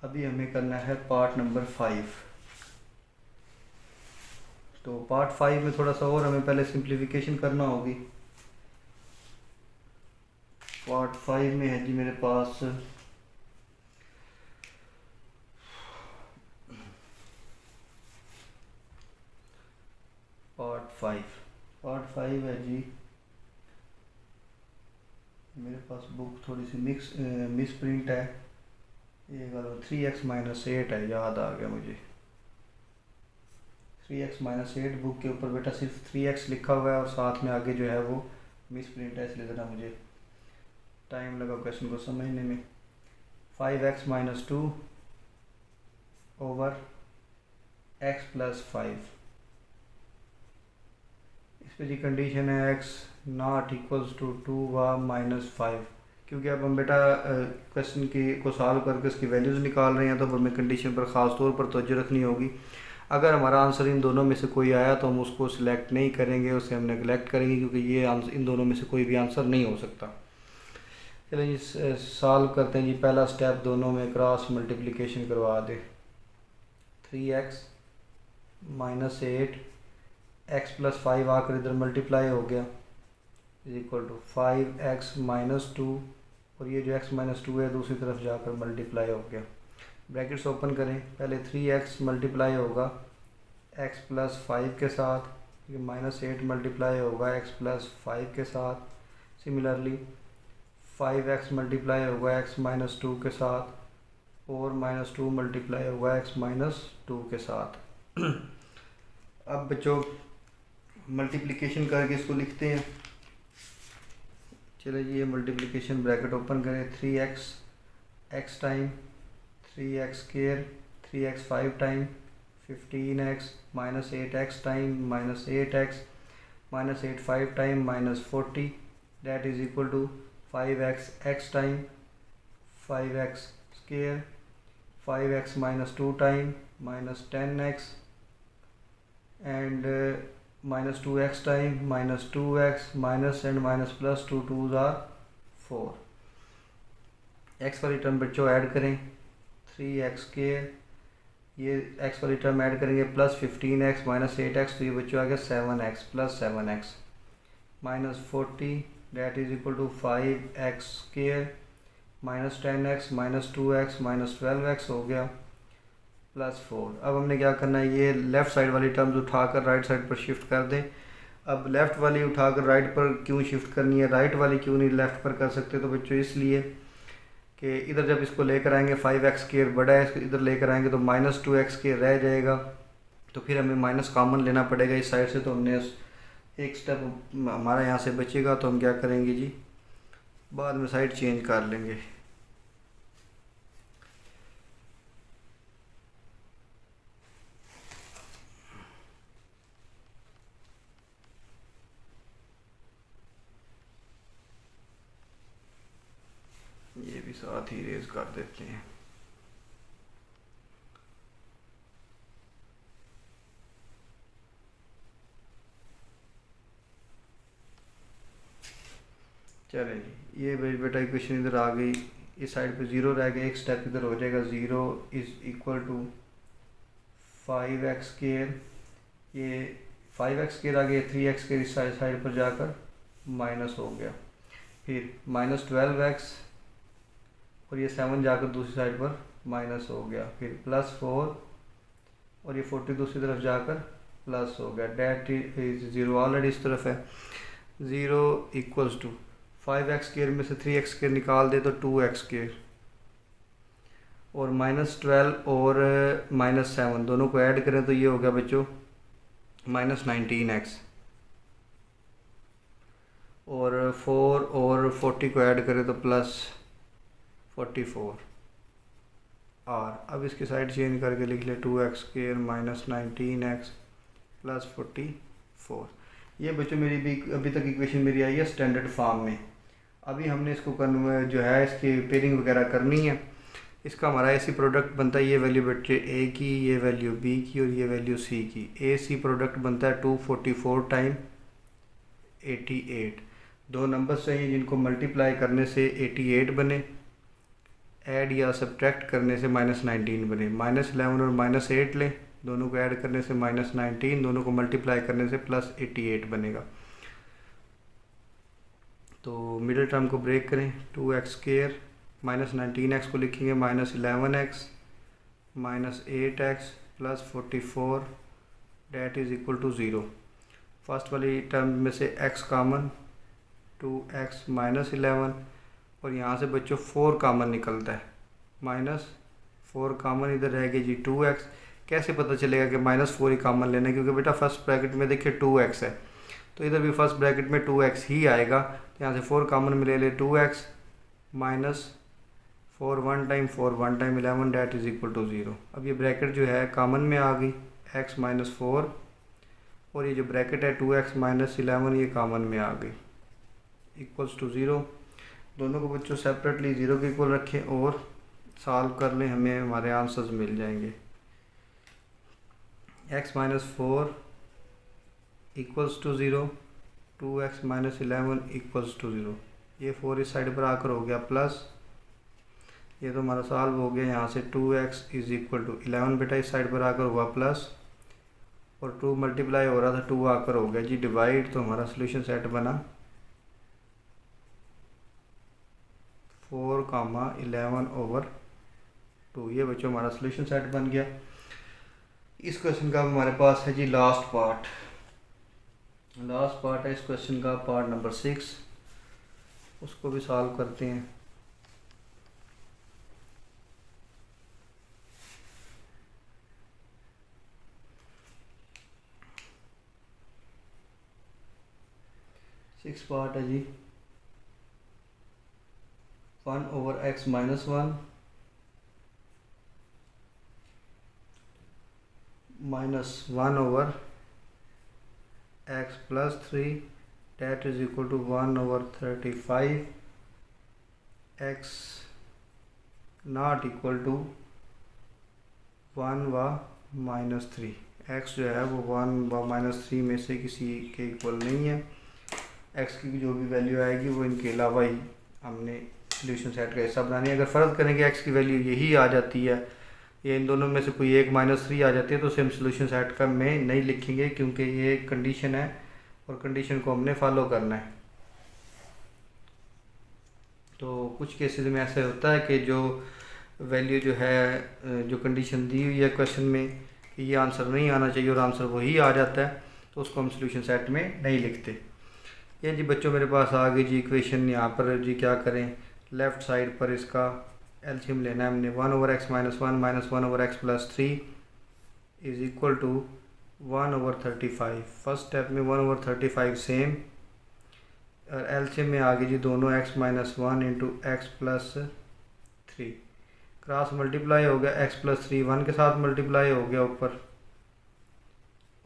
अभी हमें करना है पार्ट नंबर 5। तो पार्ट 5 में थोड़ा सा और हमें पहले सिंप्लीफिकेशन करना होगी। पार्ट 5 में है जी मेरे पास पार्ट 5 है जी मेरे पास बुक थोड़ी सी मिस प्रिंट है, ये 3x माइनस 8 है, याद आ गया मुझे। 3x माइनस 8 बुक के ऊपर बेटा सिर्फ 3x लिखा हुआ है और साथ में आगे जो है वो मिस प्रिंट है, इसलिए ज़रा मुझे टाइम लगा क्वेश्चन को समझने में। 5x minus 2 over x plus 5, इस पे जी कंडीशन है x नॉट इक्वल्स टू 2 व माइनस 5, क्योंकि अब हम बेटा क्वेश्चन की को सॉल्व करके उसकी वैल्यूज़ निकाल रहे हैं तो हमें कंडीशन पर ख़ास तौर पर तवज्जो रखनी होगी। अगर हमारा आंसर इन दोनों में से कोई आया तो हम उसको सिलेक्ट नहीं करेंगे, उसे हम नेगलेक्ट करेंगे, क्योंकि ये इन दोनों में से कोई भी आंसर नहीं हो सकता। चलिए जी सॉल्व करते हैं जी। पहला स्टेप, दोनों में क्रॉस मल्टीप्लिकेशन करवा दे। 3x माइनस 8 x प्लस 5 आकर इधर मल्टीप्लाई हो गया is equal to 5x minus 2 और ये जो x माइनस 2 है दूसरी तरफ जाकर मल्टीप्लाई हो गया। ब्रैकेट्स ओपन करें, पहले 3x मल्टीप्लाई होगा x प्लस 5 के साथ, ये माइनस 8 मल्टीप्लाई होगा x प्लस 5 के साथ। सिमिलरली 5x मल्टीप्लाई होगा x माइनस 2 के साथ और माइनस 2 मल्टीप्लाई होगा x माइनस 2 के साथ। अब बच्चों मल्टीप्लिकेशन करके इसको लिखते हैं। चलो ये मल्टीप्लिकेशन ब्रैकेट ओपन करें, 3x x time 3x square 3x 5 time 15x minus 8x time minus 8x minus 8 5 time minus 40 that is equal to 5x x time 5x square 5x minus 2 time minus 10x and minus 2x time minus 2x minus and minus plus 2 2s are 4। x वाली term बच्चों add करें 3x square, ये x वाली term add करेंगे plus 15x minus 8x, तो ये बच्चों आ गया 7x plus 7x minus 40 that is equal to 5x square minus 10x minus 2x minus 12x हो गया प्लस 4। अब हमने क्या करना है, ये लेफ़्ट साइड वाली टर्म्स उठाकर राइट साइड पर शिफ्ट कर दें। अब लेफ़्ट वाली उठाकर राइट पर क्यों शिफ्ट करनी है, राइट वाली क्यों नहीं लेफ़्ट पर कर सकते, तो बच्चों इसलिए कि इधर जब इसको लेकर आएंगे 5x स्क्वायर बड़ा है, इसको इधर लेकर आएंगे तो माइनस 2x स्क्वायर रह जाएगा, तो फिर हमें माइनस कॉमन लेना पड़ेगा इस साइड से, तो हमने एक स्टेप हमारा यहाँ से बचेगा, तो हम क्या करेंगे जी बाद में साइड चेंज कर लेंगे। ये भी साथ ही रेज कर देते हैं। चलें जी, ये बेटा इक्वेशन इधर आ गई, इस साइड पे ज़ीरो रह गया, एक स्टेप इधर हो जाएगा, 0 is equal to 5x square, ये 5x स्क्वायर आ गया, 3x स्क्वायर इस साइड पर जाकर माइनस हो गया, फिर माइनस 12x और ये 7 जाकर दूसरी साइड पर माइनस हो गया, फिर प्लस 4 और ये 40 दूसरी तरफ जाकर प्लस हो गया, डेट इज 0 ऑलरेडी इस तरफ है। 0 इक्वल्स टू 5x स्क्वायर में से 3x स्क्वायर निकाल दे तो 2x स्क्वायर और माइनस 12 और माइनस 7 दोनों को ऐड करें तो ये हो गया बच्चों माइनस 19x और 4 और 40 को ऐड करें तो प्लस 44 और अब इसकी साइड चेंज करके लिख ले 2x square minus 19x plus 44। ये बच्चों मेरी भी अभी तक इक्वेशन मेरी आई है स्टैंडर्ड फॉर्म में। अभी हमने इसको जो है इसकी पेयरिंग वगैरह करनी है। इसका हमारा ऐसी प्रोडक्ट बनता है, ये वैल्यू बच्चे ए की, ये वैल्यू बी की और ये वैल्यू सी की। ए सी प्रोडक्ट बनता है 244 टाइम 88। दो नंबर्स चाहिए जिनको मल्टीप्लाई करने से 88 बने, ऐड या सब्ट्रैक्ट करने से माइनस 19 बने। माइनस 11 और माइनस 8 लें, दोनों को ऐड करने से माइनस 19, दोनों को मल्टीप्लाई करने से प्लस 88 बनेगा। तो मिडिल टर्म को ब्रेक करें, 2x स्क्वायर माइनस 19x को लिखेंगे minus 11x minus 8x plus 44 that is equal to 0। First वाली टर्म में से x कॉमन 2x माइनस 11 और यहाँ से बच्चों 4 कॉमन निकलता है, माइनस 4 कॉमन इधर रहेगी जी 2x। कैसे पता चलेगा कि माइनस 4 ही कॉमन लेना है, क्योंकि बेटा फर्स्ट ब्रैकेट में देखिए 2x है तो इधर भी फर्स्ट ब्रैकेट में 2x ही आएगा। तो यहाँ से 4 कॉमन में ले ले 2x minus 4 1 time 4 1 time 11 that is equal to 0। अब ये ब्रैकेट जो है कॉमन में आ गई x माइनस 4 और ये जो ब्रैकेट है 2x माइनस 11 ये कॉमन में आ गई इक्वल्स टू 0। दोनों को बच्चों सेपरेटली 0 के इक्वल रखें और सॉल्व कर लें, हमें हमारे आंसर्स मिल जाएंगे। x minus 4 equals to 0, 2x minus 11 equals to 0। ये 4 इस साइड पर आकर हो गया प्लस, ये तो हमारा सॉल्व हो गया। यहाँ से 2x इज़ इक्वल टू 11 बेटा इस साइड पर आकर हुआ प्लस और 2 मल्टीप्लाई हो रहा था 2 आकर हो गया जी डिवाइड, तो हमारा सोल्यूशन सेट बना 4,11/2। ये बच्चों हमारा सोल्यूशन सेट बन गया। इस क्वेश्चन का हमारे पास है जी लास्ट पार्ट है इस क्वेश्चन का, पार्ट नंबर 6, उसको भी सॉल्व करते हैं। सिक्स पार्ट है जी। 1/x minus 1 minus 1/x plus 3 that is equal to 1/35 x not equal to 1/-3। x जो है वो 1/-3 में से किसी के इक्वल नहीं है। x की जो भी वैल्यू आएगी वो इनके अलावा ही हमने सोल्यूशन सेट का हिस्सा बनानी है। अगर फ़र्ज़ करेंगे x की वैल्यू यही आ जाती है या इन दोनों में से कोई एक -3 आ जाती है तो सेम सोल्यूशन सेट का में नहीं लिखेंगे, क्योंकि ये कंडीशन है और कंडीशन को हमने फॉलो करना है। तो कुछ केसेस में ऐसा होता है कि जो वैल्यू जो है जो कंडीशन दी हुई है क्वेश्चन में कि ये आंसर नहीं आना चाहिए और आंसर वही आ जाता है, तो उसको हम सोल्यूशन सेट में नहीं लिखते। ये जी बच्चों मेरे पास आ गई जी इक्वेशन। यहाँ पर जी क्या करें, लेफ़्ट साइड पर इसका एलसीएम लेना है हमने। 1/x minus 1 minus 1/x plus 3 is equal to 1/35। First step में 1/35 सेम और एलसीएम में आ गई जी दोनों x minus 1 into x plus 3 cross multiply हो गया। x plus 3 1 के साथ मल्टीप्लाई हो गया ऊपर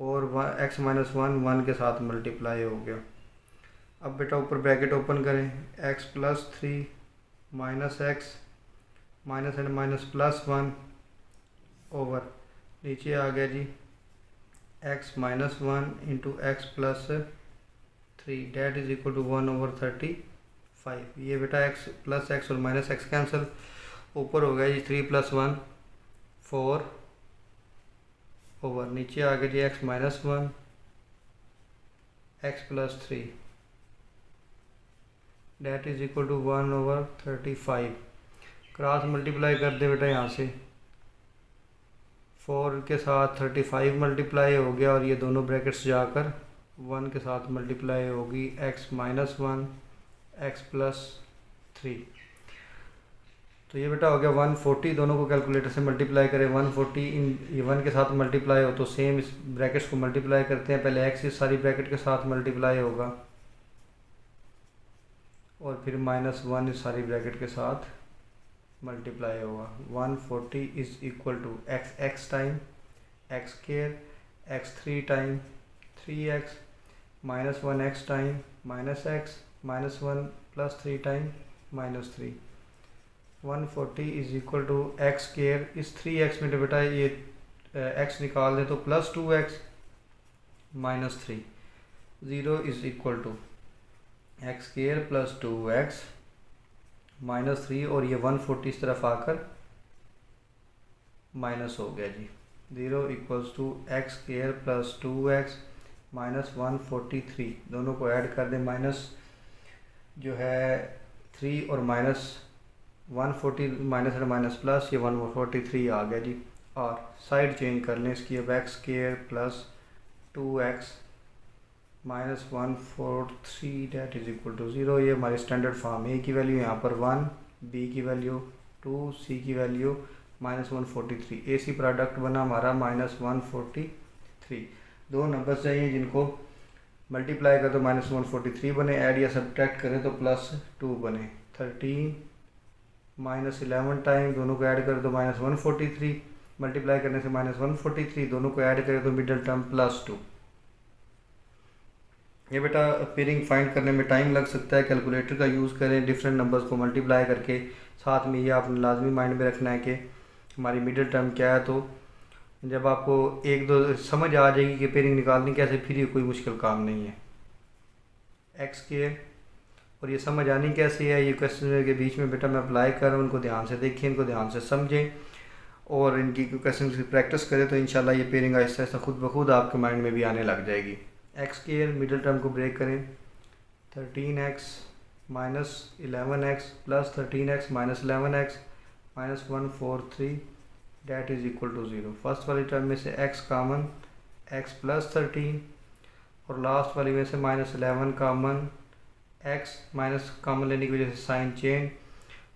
और x minus 1 1 के साथ मल्टीप्लाई हो गया। अब बेटा ऊपर ब्रैकेट ओपन करें, x plus 3 minus x minus and minus plus 1 over नीचे आ गया जी x minus 1 into x plus 3 that is equal to 1/35। ये बेटा x प्लस x और माइनस x कैंसिल, ऊपर हो गया जी 3 + 1 4 ओवर नीचे आ गया जी x minus 1 x plus 3 that is equal to 1/35। Cross multiply कर दे बेटा यहाँ से 4 के साथ 35 मल्टीप्लाई हो गया और ये दोनों ब्रैकेट्स जाकर 1 के साथ मल्टीप्लाई होगी x minus 1 x plus 3। तो ये बेटा हो गया 140। दोनों को कैलकुलेटर से मल्टीप्लाई करें 140 इन ये 1 के साथ मल्टीप्लाई हो तो सेम इस ब्रैकेट्स को मल्टीप्लाई करते हैं। पहले x इस सारी ब्रैकेट के साथ मल्टीप्लाई होगा और फिर -1 इस सारी ब्रैकेट के साथ मल्टीप्लाई होगा। 140 is equal to x time x square x3 time 3x minus 1x time -x -1 plus 3 time -3। 140 is equal to x square. इस 3x में बेटा ये x निकाल दें तो plus 2x -3। 0 is equal to x square plus 2x -3 और ये 140 इस तरफ आकर माइनस हो गया जी। 0 equals to x square plus 2x minus 143। दोनों को ऐड कर दें, माइनस जो है 3 और माइनस 140 माइनस और माइनस प्लस ये 143 आ गया जी। और साइड चेंज कर लें इसकी, अब x square plus 2x minus 143 that is equal to 0। ये हमारी स्टैंडर्ड फॉर्म ए की वैल्यू यहाँ पर 1, बी की वैल्यू 2, सी की वैल्यू -143। ए सी प्रोडक्ट बना हमारा -143। दो नंबर चाहिए जिनको मल्टीप्लाई कर तो -143 बने, ऐड या सब्ट्रैक्ट करें तो +2 बने। 13 -11 टाइम दोनों को ऐड करें तो -143, मल्टीप्लाई करने से -143, दोनों को ऐड करें तो मिडल टर्म +2। ये बेटा पेयरिंग फाइंड करने में टाइम लग सकता है, कैलकुलेटर का यूज़ करें डिफरेंट नंबर्स को मल्टीप्लाई करके। साथ में ये आपने लाजमी माइंड में रखना है कि हमारी मिडिल टर्म क्या है। तो जब आपको एक दो समझ आ जाएगी कि पेयरिंग निकालनी कैसे, फिर ये कोई मुश्किल काम नहीं है। एक्स के और ये समझ आनी कैसे है, ये क्वेश्चन के बीच में बेटा मैं अप्लाई कर रहा हूँ, उनको ध्यान से देखें, इनको ध्यान से समझें और इनकी क्वेश्चन की प्रैक्टिस करें तो इंशाल्लाह ये पेयरिंग आहिस्ता आहिस्ता खुद ब खुद आपके माइंड में भी आने लग जाएगी। एक्स के मिडिल टर्म को ब्रेक करें, 13x minus 11x plus 13x minus 11x minus 143 that is equal to 0। First वाली टर्म में से x कामन, x प्लस 13 और लास्ट वाली में से -11 कामन, x माइनस कामन लेने की वजह से साइन चेंज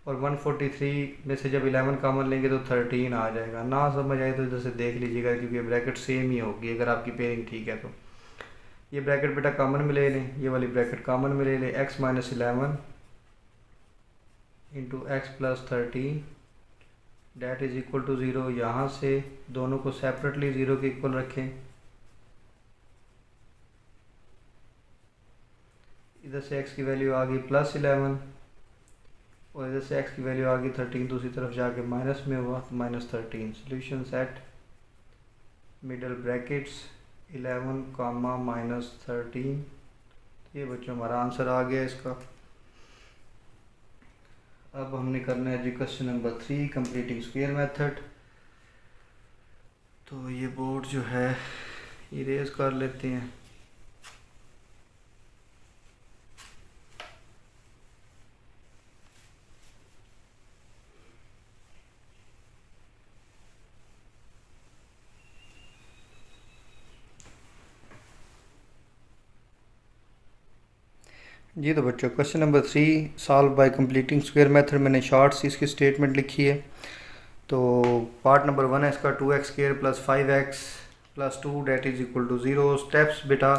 और 143 में से जब 11 कामन लेंगे तो 13 आ जाएगा। ना समझ आए तो इधर से देख लीजिएगा क्योंकि ब्रैकेट सेम ही होगी अगर आपकी पेयरिंग ठीक है तो। ये ब्रैकेट बेटा कॉमन में ले लें, ये वाली ब्रैकेट कॉमन में ले लें, x minus 11 into x plus 13 that is equal to 0। यहाँ से दोनों को सेपरेटली 0 के इक्वल रखें। इधर से x की वैल्यू आ गई +11 और इधर से x की वैल्यू आ गई 13, दूसरी तरफ जाके माइनस में हुआ तो -13। सोल्यूशन सेट मिडल ब्रैकेट्स 11 कामा -13। ये बच्चों हमारा आंसर आ गया इसका। अब हमने करना है जी question number 3 completing square method. तो ये बोर्ड जो है इरेज कर लेते हैं। जी तो बच्चों question number 3 solve by completing square method, मैंने शॉर्ट सी इसकी स्टेटमेंट लिखी है। तो पार्ट नंबर 1 है इसका 2x square plus 5x plus 2 that is equal to 0। Steps बेटा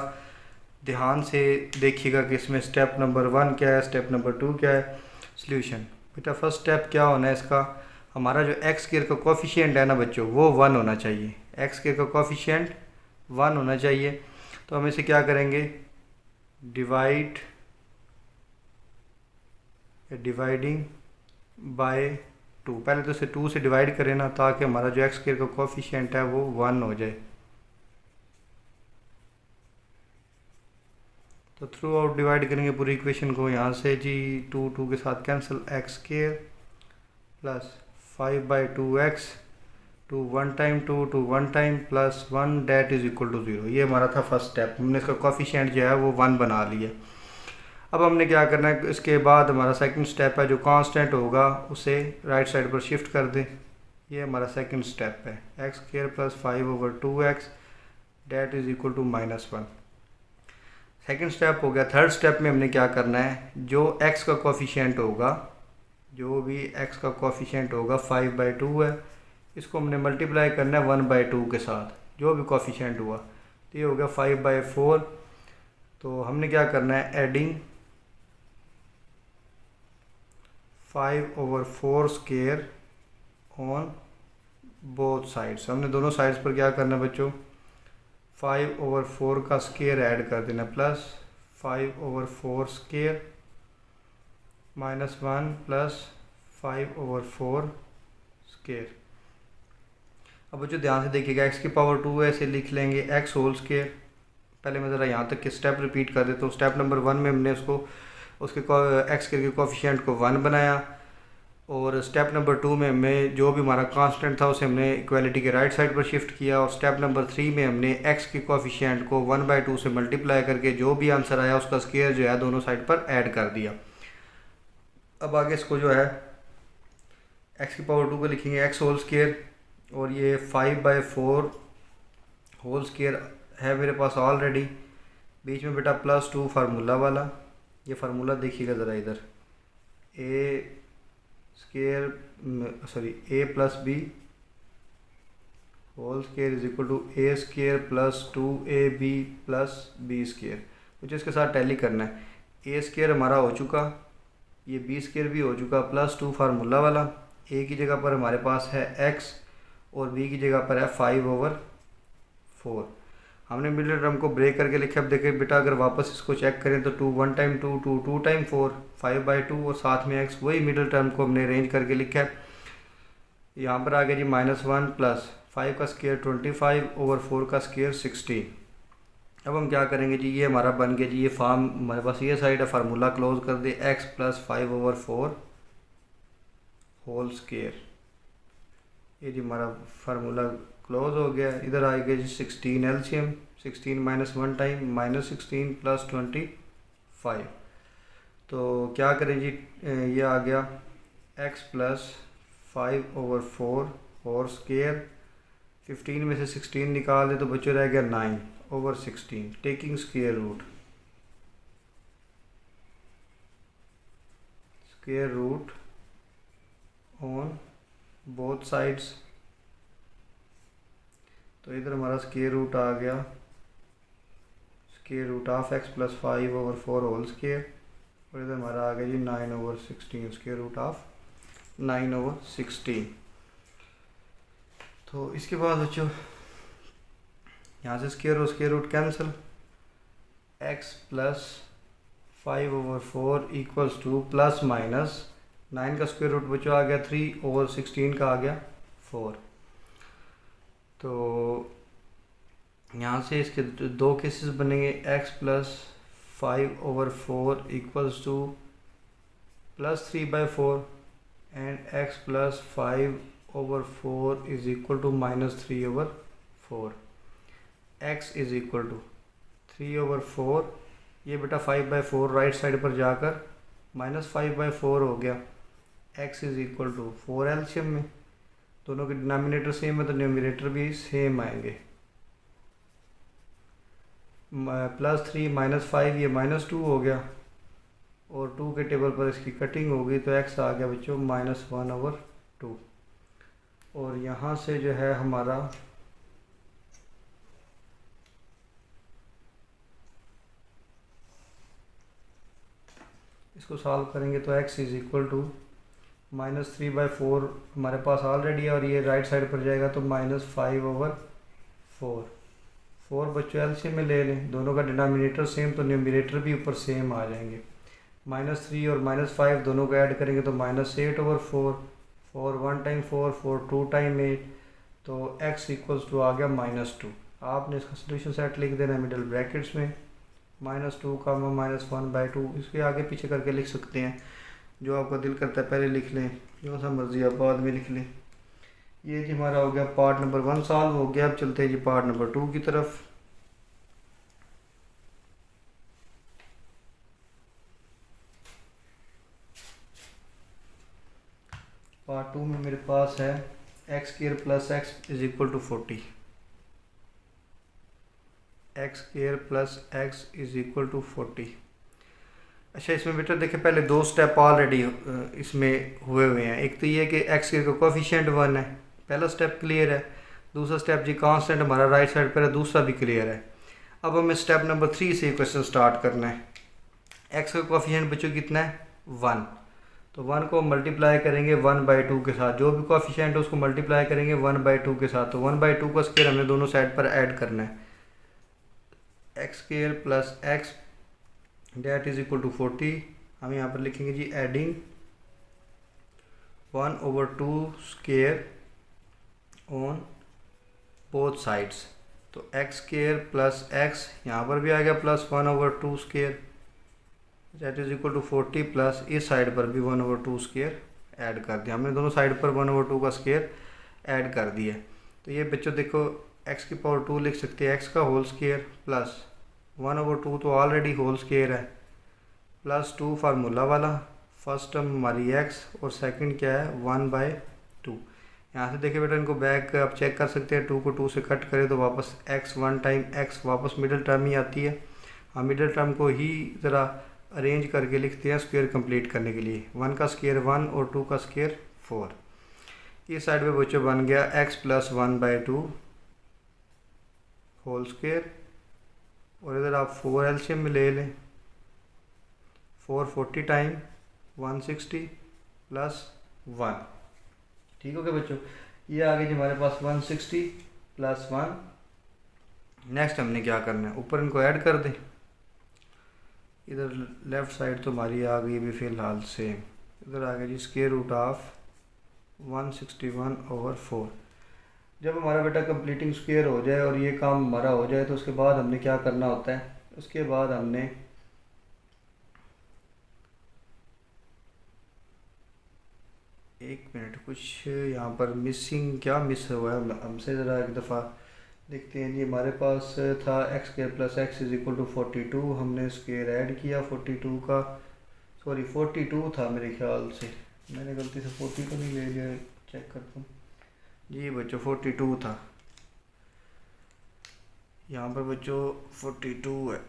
ध्यान से देखिएगा कि इसमें स्टेप नंबर 1 क्या है, स्टेप नंबर 2 क्या है। सॉल्यूशन बेटा फर्स्ट स्टेप क्या होना है इसका, हमारा जो x स्क्वायर का कोफिशिएंट है ना बच्चों वो 1 होना चाहिए। x स्क्वायर का कोफिशिएंट 1 होना चाहिए। तो हम इसे क्या करेंगे, डिवाइडिंग बाय 2। पहले तो इसे 2 से डिवाइड करें ना, ताकि हमारा जो एक्स स्क्वायर का कोफिशिएंट है वो 1 हो जाए। तो थ्रू आउट डिवाइड करेंगे पूरी इक्वेशन को। यहाँ से जी 2 के साथ cancel, x square plus 5/2x 2 1 time 2 1 time plus 1 that is equal to 0। ये हमारा था फर्स्ट स्टेप, हमने इसका कोफिशिएंट जो है वो 1 बना लिया। अब हमने क्या करना है, इसके बाद हमारा सेकंड स्टेप है जो कांस्टेंट होगा उसे राइट साइड पर शिफ्ट कर दें। ये हमारा सेकंड स्टेप है, x square plus 5/2x that is equal to -1। Second step हो गया। थर्ड स्टेप में हमने क्या करना है, जो x का कोफिशिएंट होगा, जो भी x का कोफिशिएंट होगा 5/2 है, इसको हमने मल्टीप्लाई करना है 1/2 के साथ, जो भी कोफिशिएंट हुआ। तो ये हो गया 5/4। तो हमने क्या करना है, adding 5/4 square on both sides. हमने दोनों साइड्स पर क्या करना है बच्चों, 5/4 का स्क्वायर ऐड कर देना, प्लस 5/4 स्क्वायर -1 प्लस 5/4 स्क्वायर। अब बच्चों ध्यान से देखिएगा, x की पावर 2 है, इसे लिख लेंगे x होल स्क्वायर। पहले मैं ज़रा यहाँ तक के स्टेप रिपीट कर देता हूँ। स्टेप नंबर 1 में हमने उसके एक्स के कोफिशिएंट को 1 बनाया, और स्टेप नंबर 2 में हमने जो भी हमारा कांस्टेंट था उसे हमने इक्वालिटी के राइट साइड पर शिफ्ट किया, और स्टेप नंबर 3 में हमने एक्स के कोफिशिएंट को 1/2 से मल्टीप्लाई करके जो भी आंसर आया उसका स्क्वायर जो है दोनों साइड पर ऐड कर दिया। अब आगे इसको जो है एक्स की पावर 2 को लिखेंगे एक्स होल स्क्वायर, और ये 5/4 होल स्क्वायर है मेरे पास ऑलरेडी। बीच में बेटा +2 फार्मूला वाला, ये फार्मूला देखिएगा ज़रा इधर, a plus b whole square is equal to a square plus 2ab plus b square. मुझे इसके साथ टैली करना है। a स्क्वायर हमारा हो चुका, ये b स्क्वायर भी हो चुका, +2 फार्मूला वाला। a की जगह पर हमारे पास है x और b की जगह पर है 5/4। हमने मिडिल टर्म को ब्रेक करके लिखा। अब देखिए बेटा अगर वापस इसको चेक करें तो 2 1 टाइम 2 2 2 टाइम 4 5/2 और साथ में x, वही मिडिल टर्म को हमने अरेंज करके लिखा है। यहाँ पर आ गया जी -1 प्लस 5 का स्क्वायर 25/4 का स्क्वायर 16। अब हम क्या करेंगे जी, ये हमारा बन गया जी, ये फॉर्म हमारे पास ये साइड है, फार्मूला क्लोज कर दे, x प्लस 5/4 होल स्क्वायर। ये जी हमारा फार्मूला क्लोज हो गया। इधर आएगा जी 16 एलसीएम, 16 -1 टाइम -16 प्लस 25। तो क्या करें जी, ये आ गया x प्लस 5/4 होल स्क्वायर। 15 में से 16 निकाल दे तो बच्चों रह गया 9/16 taking square root on both sides. तो इधर हमारा स्क्वायर रूट आ गया, square root of x plus 5/4 whole square, और इधर हमारा आ गया जी 9/16 स्क्वायर रूट ऑफ 9/16। तो इसके बाद बच्चों यहाँ से स्क्वायर और square root cancel, x plus 5/4 equals to plus minus 9 का स्क्वायर रूट बच्चों आ गया 3/16 का आ गया 4। तो यहाँ से इसके दो केसेस बनेंगे, x plus 5/4 equals to plus 3/4 and x plus 5/4 is equal to minus 3/4। x is equal to 3/4, ये बेटा 5/4 राइट साइड पर जाकर माइनस 5/4 हो गया। x is equal to 4 LCM में दोनों के डिनोमिनेटर सेम है तो न्यूमरेटर भी सेम आएंगे। +3 -5 ये -2 हो गया और 2 के टेबल पर इसकी कटिंग हो गई तो x आ गया बच्चों -1/2। और यहाँ से जो है हमारा इसको सॉल्व करेंगे तो x इज इक्वल टू -3/4 हमारे पास ऑलरेडी है और ये राइट साइड पर जाएगा तो -5/4। 4 बच्चों एलसीएम में ले लें, दोनों का डिनोमिनेटर सेम तो न्यूमरेटर भी ऊपर सेम आ जाएंगे। -3 और -5 दोनों को ऐड करेंगे तो -8/4। 4 1 टाइम 4, 4 2 टाइम 8, तो x इक्वल्स टू आ गया -2। आपने इसका सोल्यूशन सेट लिख देना मिडिल ब्रैकेट्स में, -2 का -1/2, इसके आगे पीछे करके लिख सकते हैं, जो आपका दिल करता है पहले लिख लें, जो सा मर्जी आप बाद में लिख लें। ये जी हमारा हो गया पार्ट नंबर 1 सॉल्व हो गया। अब चलते हैं जी पार्ट नंबर 2 की तरफ। पार्ट 2 में मेरे पास है x² plus x is equal to 40। x² plus x is equal to 40। अच्छा, इसमें बेटा देखिए पहले दो स्टेप ऑलरेडी इसमें हुए हुए हैं। एक तो ये कि x² का कोफिशिएंट 1 है, पहला स्टेप क्लियर है। दूसरा स्टेप जी कांस्टेंट हमारा राइट साइड पर है, दूसरा भी क्लियर है। अब हमें स्टेप नंबर 3 से क्वेश्चन स्टार्ट करना है। x का कोफिशिएंट बच्चों कितना है 1, तो 1 को मल्टीप्लाई करेंगे 1/2 के साथ, जो भी कोफिशिएंट है उसको मल्टीप्लाई करेंगे 1/2 के साथ। तो 1/2 का स्क्वायर हमें दोनों साइड पर ऐड करना है। x² plus x that is equal to 40। हम यहाँ पर लिखेंगे जी adding 1/2 square on both sides. तो x² प्लस x यहाँ पर भी आ गया plus 1/2 square that is equal to 40 plus इस साइड पर भी 1/2 स्क्वायर ऐड कर दिया। हमने दोनों साइड पर 1/2 का स्क्वायर ऐड कर दिया। तो ये बच्चों देखो x की पावर 2 लिख सकते हैं, x का होल स्क्वायर प्लस 1/2 तो ऑलरेडी होल स्क्वायर है, प्लस 2 फार्मूला वाला, फर्स्ट टर्म हमारी x और सेकंड क्या है 1/2। यहाँ से देखिए बेटा इनको बैक आप चेक कर सकते हैं, 2 को 2 से कट करें तो वापस x 1 टाइम x वापस मिडिल टर्म ही आती है। हम मिडिल टर्म को ही ज़रा अरेंज करके लिखते हैं स्क्वायर कंप्लीट करने के लिए। 1 का स्क्वायर 1 और 2 का स्क्वायर 4। इस साइड पे बच्चों बन गया x प्लस 1/2 होल स्क्वायर, और इधर आप 4 एलसीएम में ले लें। 4 40 टाइम 160 प्लस 1। ठीक हो गया बच्चों, ये आ गई जी हमारे पास 160 प्लस 1। नेक्स्ट हमने क्या करना है, ऊपर इनको ऐड कर दें। इधर लेफ़्ट साइड तो हमारी आ गई भी फ़िलहाल सेम। इधर आ गया जी स्क्वायर रूट ऑफ 161/4। जब हमारा बेटा कंप्लीटिंग स्क्वायर हो जाए और ये काम हमारा हो जाए तो उसके बाद हमने क्या करना होता है, उसके बाद हमने एक मिनट कुछ यहाँ पर मिसिंग क्या मिस हुआ है हमसे, ज़रा एक दफ़ा देखते हैं जी। हमारे पास था x² plus x is equal to 42, हमने स्क्वायर ऐड किया 42 का, सॉरी 42 था मेरे ख्याल से, मैंने गलती से 40 तो नहीं ले लिया, चेक करता हूँ जी बच्चों 42 था। यहाँ पर बच्चों 42 है,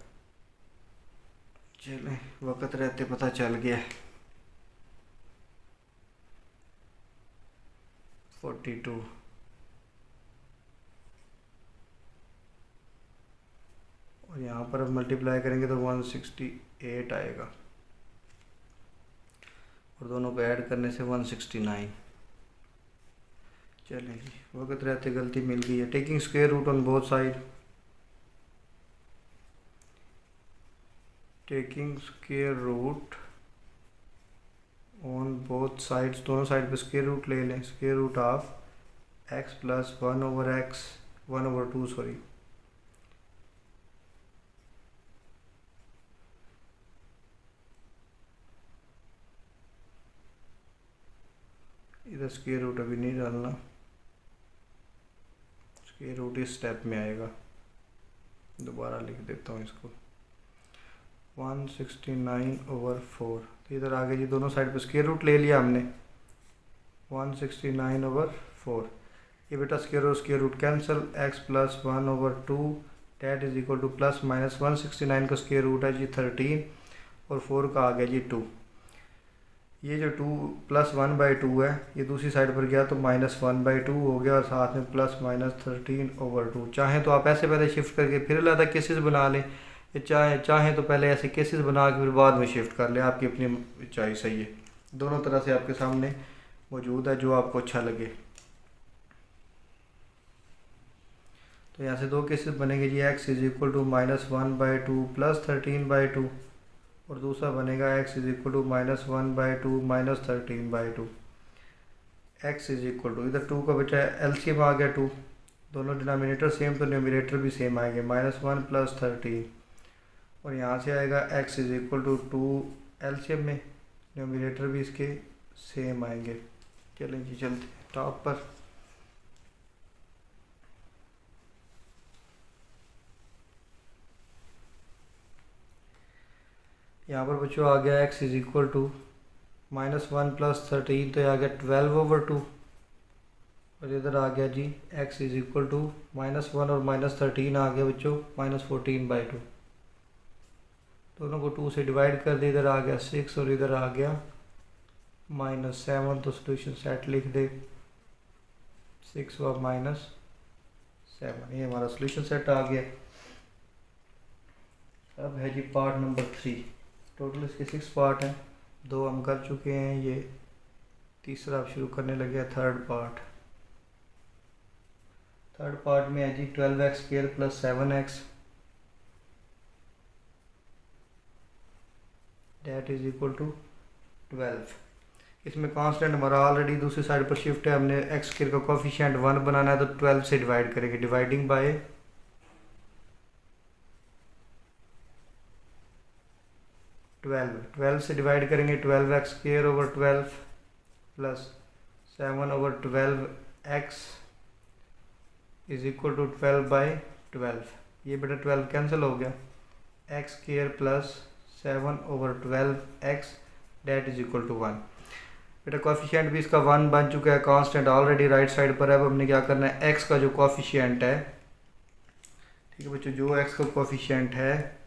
चलें वक्त रहते पता चल गया 42। और यहाँ पर अब मल्टीप्लाई करेंगे तो 168 आएगा। और दोनों को ऐड करने से 169। चलें जी, वक्त रहते गलती मिल गई है। Taking square root on both side, taking square root on both sides, दोनों साइड पे स्क्वायर रूट ले लें। Square root of x plus 1/2 sorry, इधर स्क्वायर रूट अभी नहीं डालना, स्क्वायर रूट इस स्टेप में आएगा। दोबारा लिख देता हूँ इसको, 169/4। तो इधर आगे जी दोनों साइड पे स्क्वायर रूट ले लिया हमने, 169/4। ये बेटा square root cancel, x plus 1/2 that is equal to plus minus 169 का स्क्वायर रूट है जी 13 और 4 का आ गया जी 2। ये जो 2 प्लस 1/2 है ये दूसरी साइड पर गया तो -1/2 हो गया और साथ में प्लस माइनस 13/2। चाहें तो आप ऐसे पहले शिफ्ट करके फिर अलग केसेस बना लें, चाहें तो पहले ऐसे केसेस बना के फिर बाद में शिफ्ट कर लें, आपकी अपनी चॉइस है। ये दोनों तरह से आपके सामने मौजूद है, जो आपको अच्छा लगे। तो यहाँ से दो केसेस बनेंगे जी, x is equal to -1/2 plus 13/2 और दूसरा बनेगा x is equal to -1/2 minus 13/2। x is equal to, इधर 2 का बचा है एलसीएम आ गया 2, दोनों डिनोमिनेटर सेम तो न्यूमरेटर भी सेम आएंगे, -1 प्लस 13 और यहाँ से आएगा x is equal to 2 LCM में, न्यूमरेटर भी इसके सेम आएंगे। चलें जी चलते टॉप पर। यहाँ पर बच्चों आ गया x is equal to -1 plus 13, तो ये आ गया 12/2 और इधर आ गया जी x इज इक्वल टू -1 और -13 आ गया बच्चों -14/2। दोनों को 2 से डिवाइड कर दे, इधर आ गया 6 और इधर आ गया -7। तो सोल्यूशन सेट लिख दे 6 व -7, ये हमारा सोल्यूशन सेट आ गया। अब है जी पार्ट नंबर 3। टोटल इसके 6 पार्ट हैं, 2 हम कर चुके हैं, ये तीसरा अब शुरू करने लगे थर्ड पार्ट। थर्ड पार्ट में है जी 12x² plus 7x that is equal to 12। इसमें कांस्टेंट हमारा ऑलरेडी दूसरी साइड पर शिफ्ट है, हमने x² का कोफिशिएंट 1 बनाना है तो 12 से डिवाइड करेंगे, डिवाइडिंग बाय 12 से डिवाइड करेंगे, 12x² over 12 plus 7/12x is equal to 12/12। ये बेटा 12 कैंसिल हो गया, x² plus 7/12x that is equal to 1। बेटा कोफिशिएंट भी इसका 1 बन चुका है, कांस्टेंट ऑलरेडी राइट साइड पर है। अब हमने क्या करना है, x का जो कोफिशिएंट है, ठीक है बच्चों, जो x का कोफिशिएंट है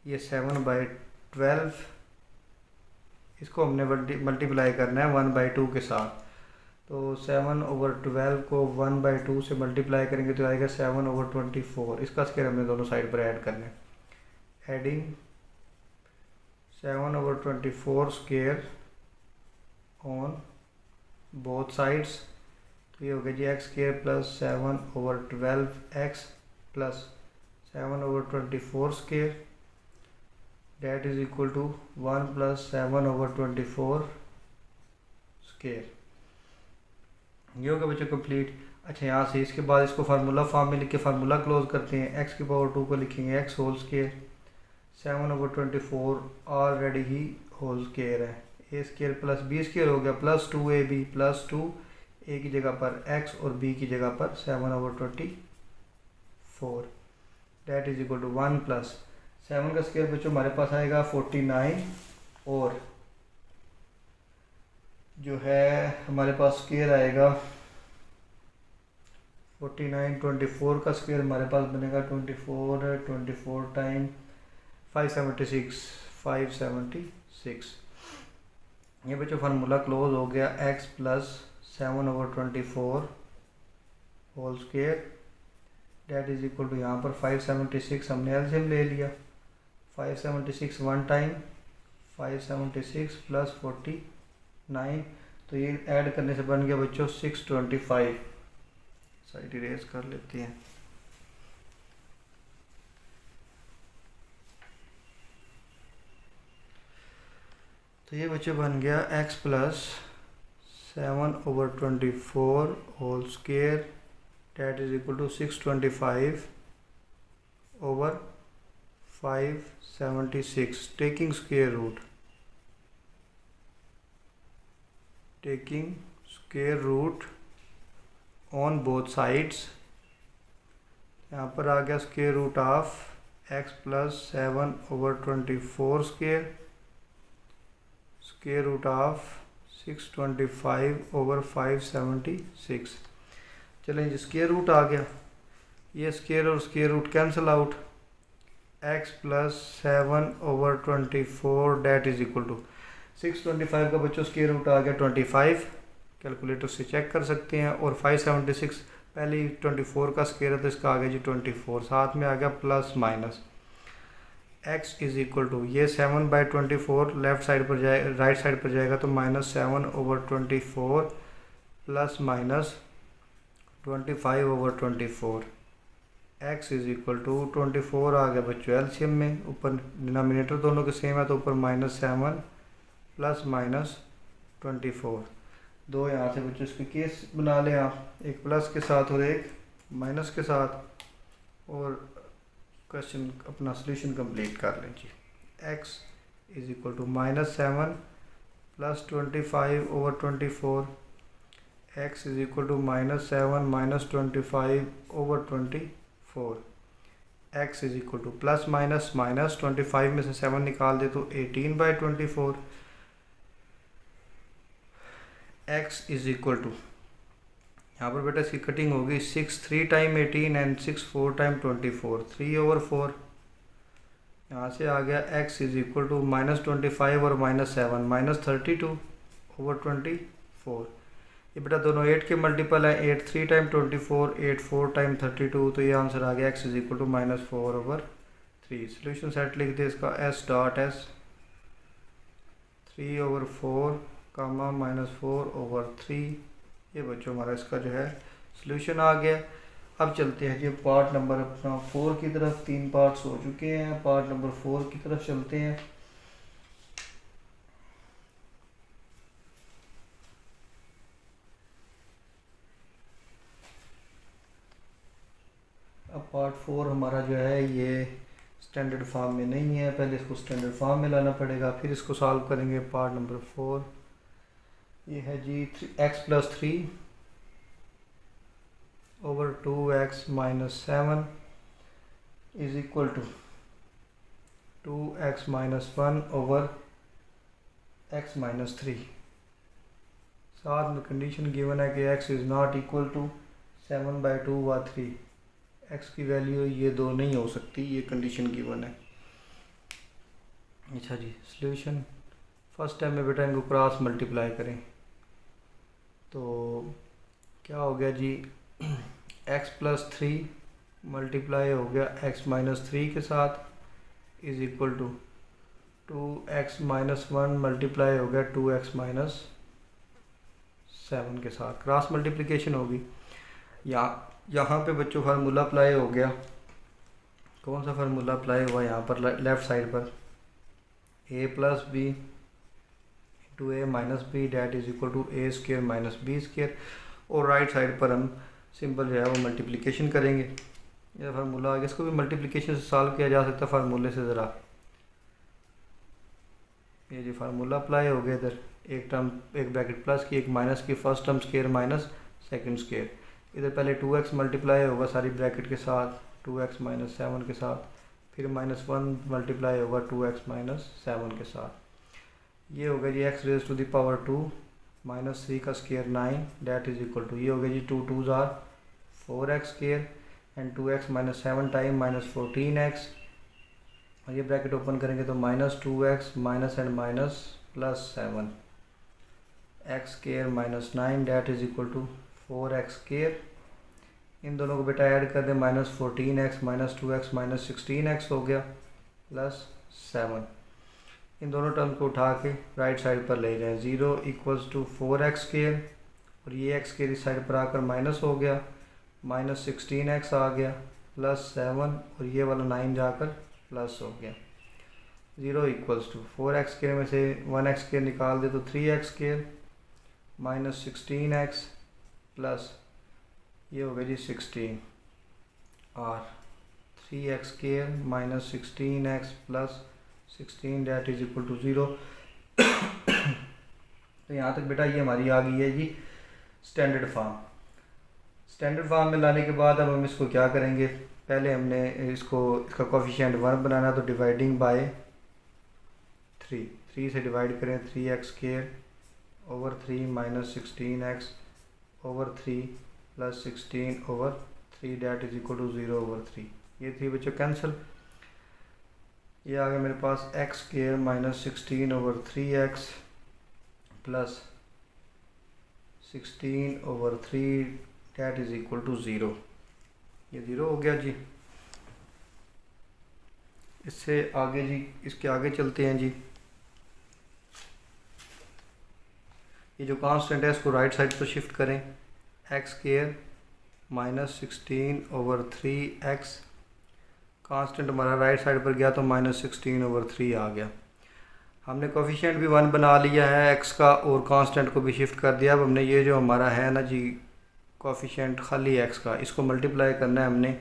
ये 7/12, इसको हमने मल्टीप्लाई करना है 1/2 के साथ। तो 7/12 को 1/2 से मल्टीप्लाई करेंगे तो आएगा 7/24। इसका स्क्वायर हमने दोनों साइड पर ऐड करना है, adding 7/24 square on both sides. तो ये हो गया जी x² plus 7/12x plus 7/24 square that is equal to 1 plus 7/24 square. ये होगा बच्चों कंप्लीट। अच्छा, यहाँ से इसके बाद इसको फार्मूला फॉर्म में लिख के फार्मूला क्लोज करते हैं। x की पावर 2 को लिखेंगे x होल स्क्वायर, 7/24 ऑलरेडी ही होल स्क्वायर है, a² प्लस b² हो गया प्लस 2ab प्लस 2 a की जगह पर x और b की जगह पर 7/24 that is equal to 1 plus 7 का स्क्वायर बच्चों हमारे पास आएगा 49 और जो है हमारे पास स्क्वायर आएगा 49, 24 का स्क्वायर हमारे पास बनेगा 24 टाइम 576। ये बच्चों फार्मूला क्लोज हो गया, x plus 7/24 whole square that is equal to यहाँ पर 576 हमने एलसीएम ले लिया, 576 1 टाइम 576 प्लस 49 9, तो ये ऐड करने से बन गया बच्चों 625। साइड इरेज कर लेते हैं। तो ये बच्चों बन गया x plus 7/24 whole square that is equal to 625 over 576 taking square root on both sides। यहाँ पर आ गया square root of x plus 7/24 square root of 625/576। चलें जी, स्क्वायर रूट आ गया, ये स्क्वायर और square root cancel out. x plus 7/24 that is equal to 625 का बच्चों स्क्वायर रूट आ गया 25, कैलकुलेटर से चेक कर सकते हैं। और 576 पहले ही 24 का स्क्वायर है तो इसका आ गया जी 24, साथ में आ गया plus minus x is equal to ये 7/24 लेफ्ट साइड पर जाए राइट साइड पर जाएगा तो -7/24 plus minus 25/24। x is equal to 24 आ गया बच्चों एलसीएम में, ऊपर डिनोमिनेटर दोनों के सेम है तो ऊपर -7 प्लस माइनस 24। दो यहाँ से बच्चों इसके केस बना लें आप, एक प्लस के साथ और एक माइनस के साथ, और क्वेश्चन अपना सोल्यूशन कंप्लीट कर लें जी। x is equal to -7 plus 25/24, x is equal to -7 minus 25/24, x is equal to plus minus minus 25 में से 7 निकाल दे तो 18/24, x इज इक्वल टू यहाँ पर बेटा इसकी कटिंग होगी 6 3 टाइम 18 एंड 6 4 टाइम 24, 3/4। यहाँ से आ गया x इज इक्वल टू -25 और -7 -32/24। ये बेटा दोनों 8 के मल्टीपल है, 8 3 टाइम 24, 8 4 टाइम 32, तो ये आंसर आ गया x is equal to -4/3। Solution set लिख दे इसका s डॉट s 3/4 कामा -4/3। ये बच्चों हमारा इसका जो है सोल्यूशन आ गया। अब चलते हैं जी पार्ट नंबर अपना 4 की तरफ, 3 पार्ट्स हो चुके हैं, पार्ट नंबर 4 की तरफ चलते हैं। अब पार्ट 4 हमारा जो है ये स्टैंडर्ड फॉर्म में नहीं है, पहले इसको स्टैंडर्ड फॉर्म में लाना पड़ेगा, फिर इसको सॉल्व करेंगे। पार्ट नंबर 4 ये है जी x plus 3 over 2x minus 7 is equal to 2x minus 1 over x minus 3। साथ में कंडीशन गिवन है कि x is not equal to 7/2 व 3, x की वैल्यू ये दो नहीं हो सकती, ये कंडीशन गिवन है। अच्छा जी, सॉल्यूशन फर्स्ट टाइम में बेटा इनको क्रॉस मल्टीप्लाई करें तो क्या हो गया जी, x प्लस 3 मल्टीप्लाई हो गया x माइनस 3 के साथ is equal to 2x minus 1 multiply हो गया 2x माइनस 7 के साथ, क्रॉस मल्टीप्लिकेशन होगी। यहाँ पे बच्चों फार्मूला अप्लाई हो गया, कौन सा फार्मूला अप्लाई हुआ यहाँ पर लेफ़्ट साइड पर, a plus B to A minus B that is equal to A square minus B square, और राइट साइड पर हम सिंपल जो है वो मल्टीप्लिकेशन करेंगे। ये फार्मूला आ गया, इसको भी मल्टीप्लिकेशन से सॉल्व किया जा सकता है फार्मूले से। ज़रा ये जो फार्मूला अप्लाई हो गया, इधर एक टर्म एक ब्रैकेट प्लस की एक माइनस की, first term square minus second square, इधर पहले 2x मल्टीप्लाई होगा सारी ब्रैकेट के साथ 2x माइनस 7 के साथ, फिर -1 मल्टीप्लाई होगा 2x माइनस 7 के साथ। ये हो गया जी x raise to the power 2 minus 3 का square 9 that is equal to, ये हो गया जी 2 2 ज़ार 4x square and 2x minus 7 time minus 14x, और ये ब्रैकेट ओपन करेंगे तो -2x minus and minus plus 7 x square minus 9 that is equal to 4x square. इन दोनों को बेटा ऐड कर दें, -14x minus 2x minus 16x हो गया प्लस 7। इन दोनों टर्म को उठा के राइट साइड पर ले जाएं। 0 इक्वल्स टू 4x² और ये x² इस साइड पर आकर माइनस हो गया, माइनस 16x आ गया, प्लस 7 और ये वाला 9 जाकर प्लस हो गया। 0 इक्वल्स टू 4x² में से 1x² निकाल दे तो 3x² माइनस 16x प्लस ये हो गया जी 16 और 3x² minus 16x plus 16 that is equal to 0। तो यहाँ तक बेटा ये हमारी आ गई है जी स्टैंडर्ड फॉर्म। स्टैंडर्ड फॉर्म में लाने के बाद अब हम इसको क्या करेंगे, पहले हमने इसका कोफिशिएंट 1 बनाना, तो डिवाइडिंग बाय 3 से डिवाइड करें, 3x² over 3 minus 16x over 3 plus 16 over 3 that is equal to 0 over 3। ये 3 बच्चों कैंसिल, ये आ गया मेरे पास x² minus 16 over 3x plus 16 over 3 that is equal to 0। ये 0 हो गया जी। इससे आगे जी, इसके आगे चलते हैं जी। ये जो कांस्टेंट है इसको राइट साइड पर शिफ्ट करें, x² minus 16 over 3x, constant हमारा राइट साइड पर गया तो माइनस 16 ओवर 3 आ गया। हमने कोफिशिएंट भी 1 बना लिया है x का और कांस्टेंट को भी शिफ्ट कर दिया। अब हमने ये जो हमारा है ना जी कोफिशिएंट खाली x का, इसको मल्टीप्लाई करना है हमने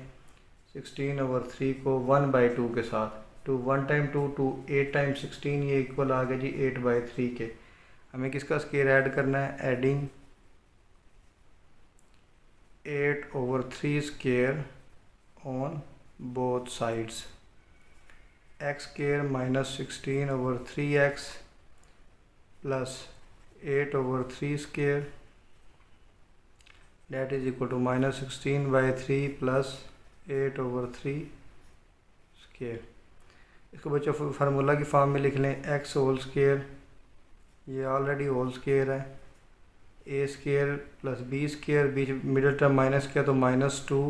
16 ओवर 3 को 1/2 के साथ। 1 टाइम 2 8 टाइम 16, ये इक्वल आ गया जी 8/3 के। हमें किसका स्क्वायर ऐड करना है, adding 8 over 3 square on both sides, x² minus 16 over 3x plus 8 over 3 square that is equal to minus 16/3 plus 8 over 3 square. इसको बच्चों फार्मूला की फॉर्म में लिख लें, x होल स्क्वायर, ये ऑलरेडी होल स्क्वायर है, a² प्लस b², बीच middle term minus किया तो -2,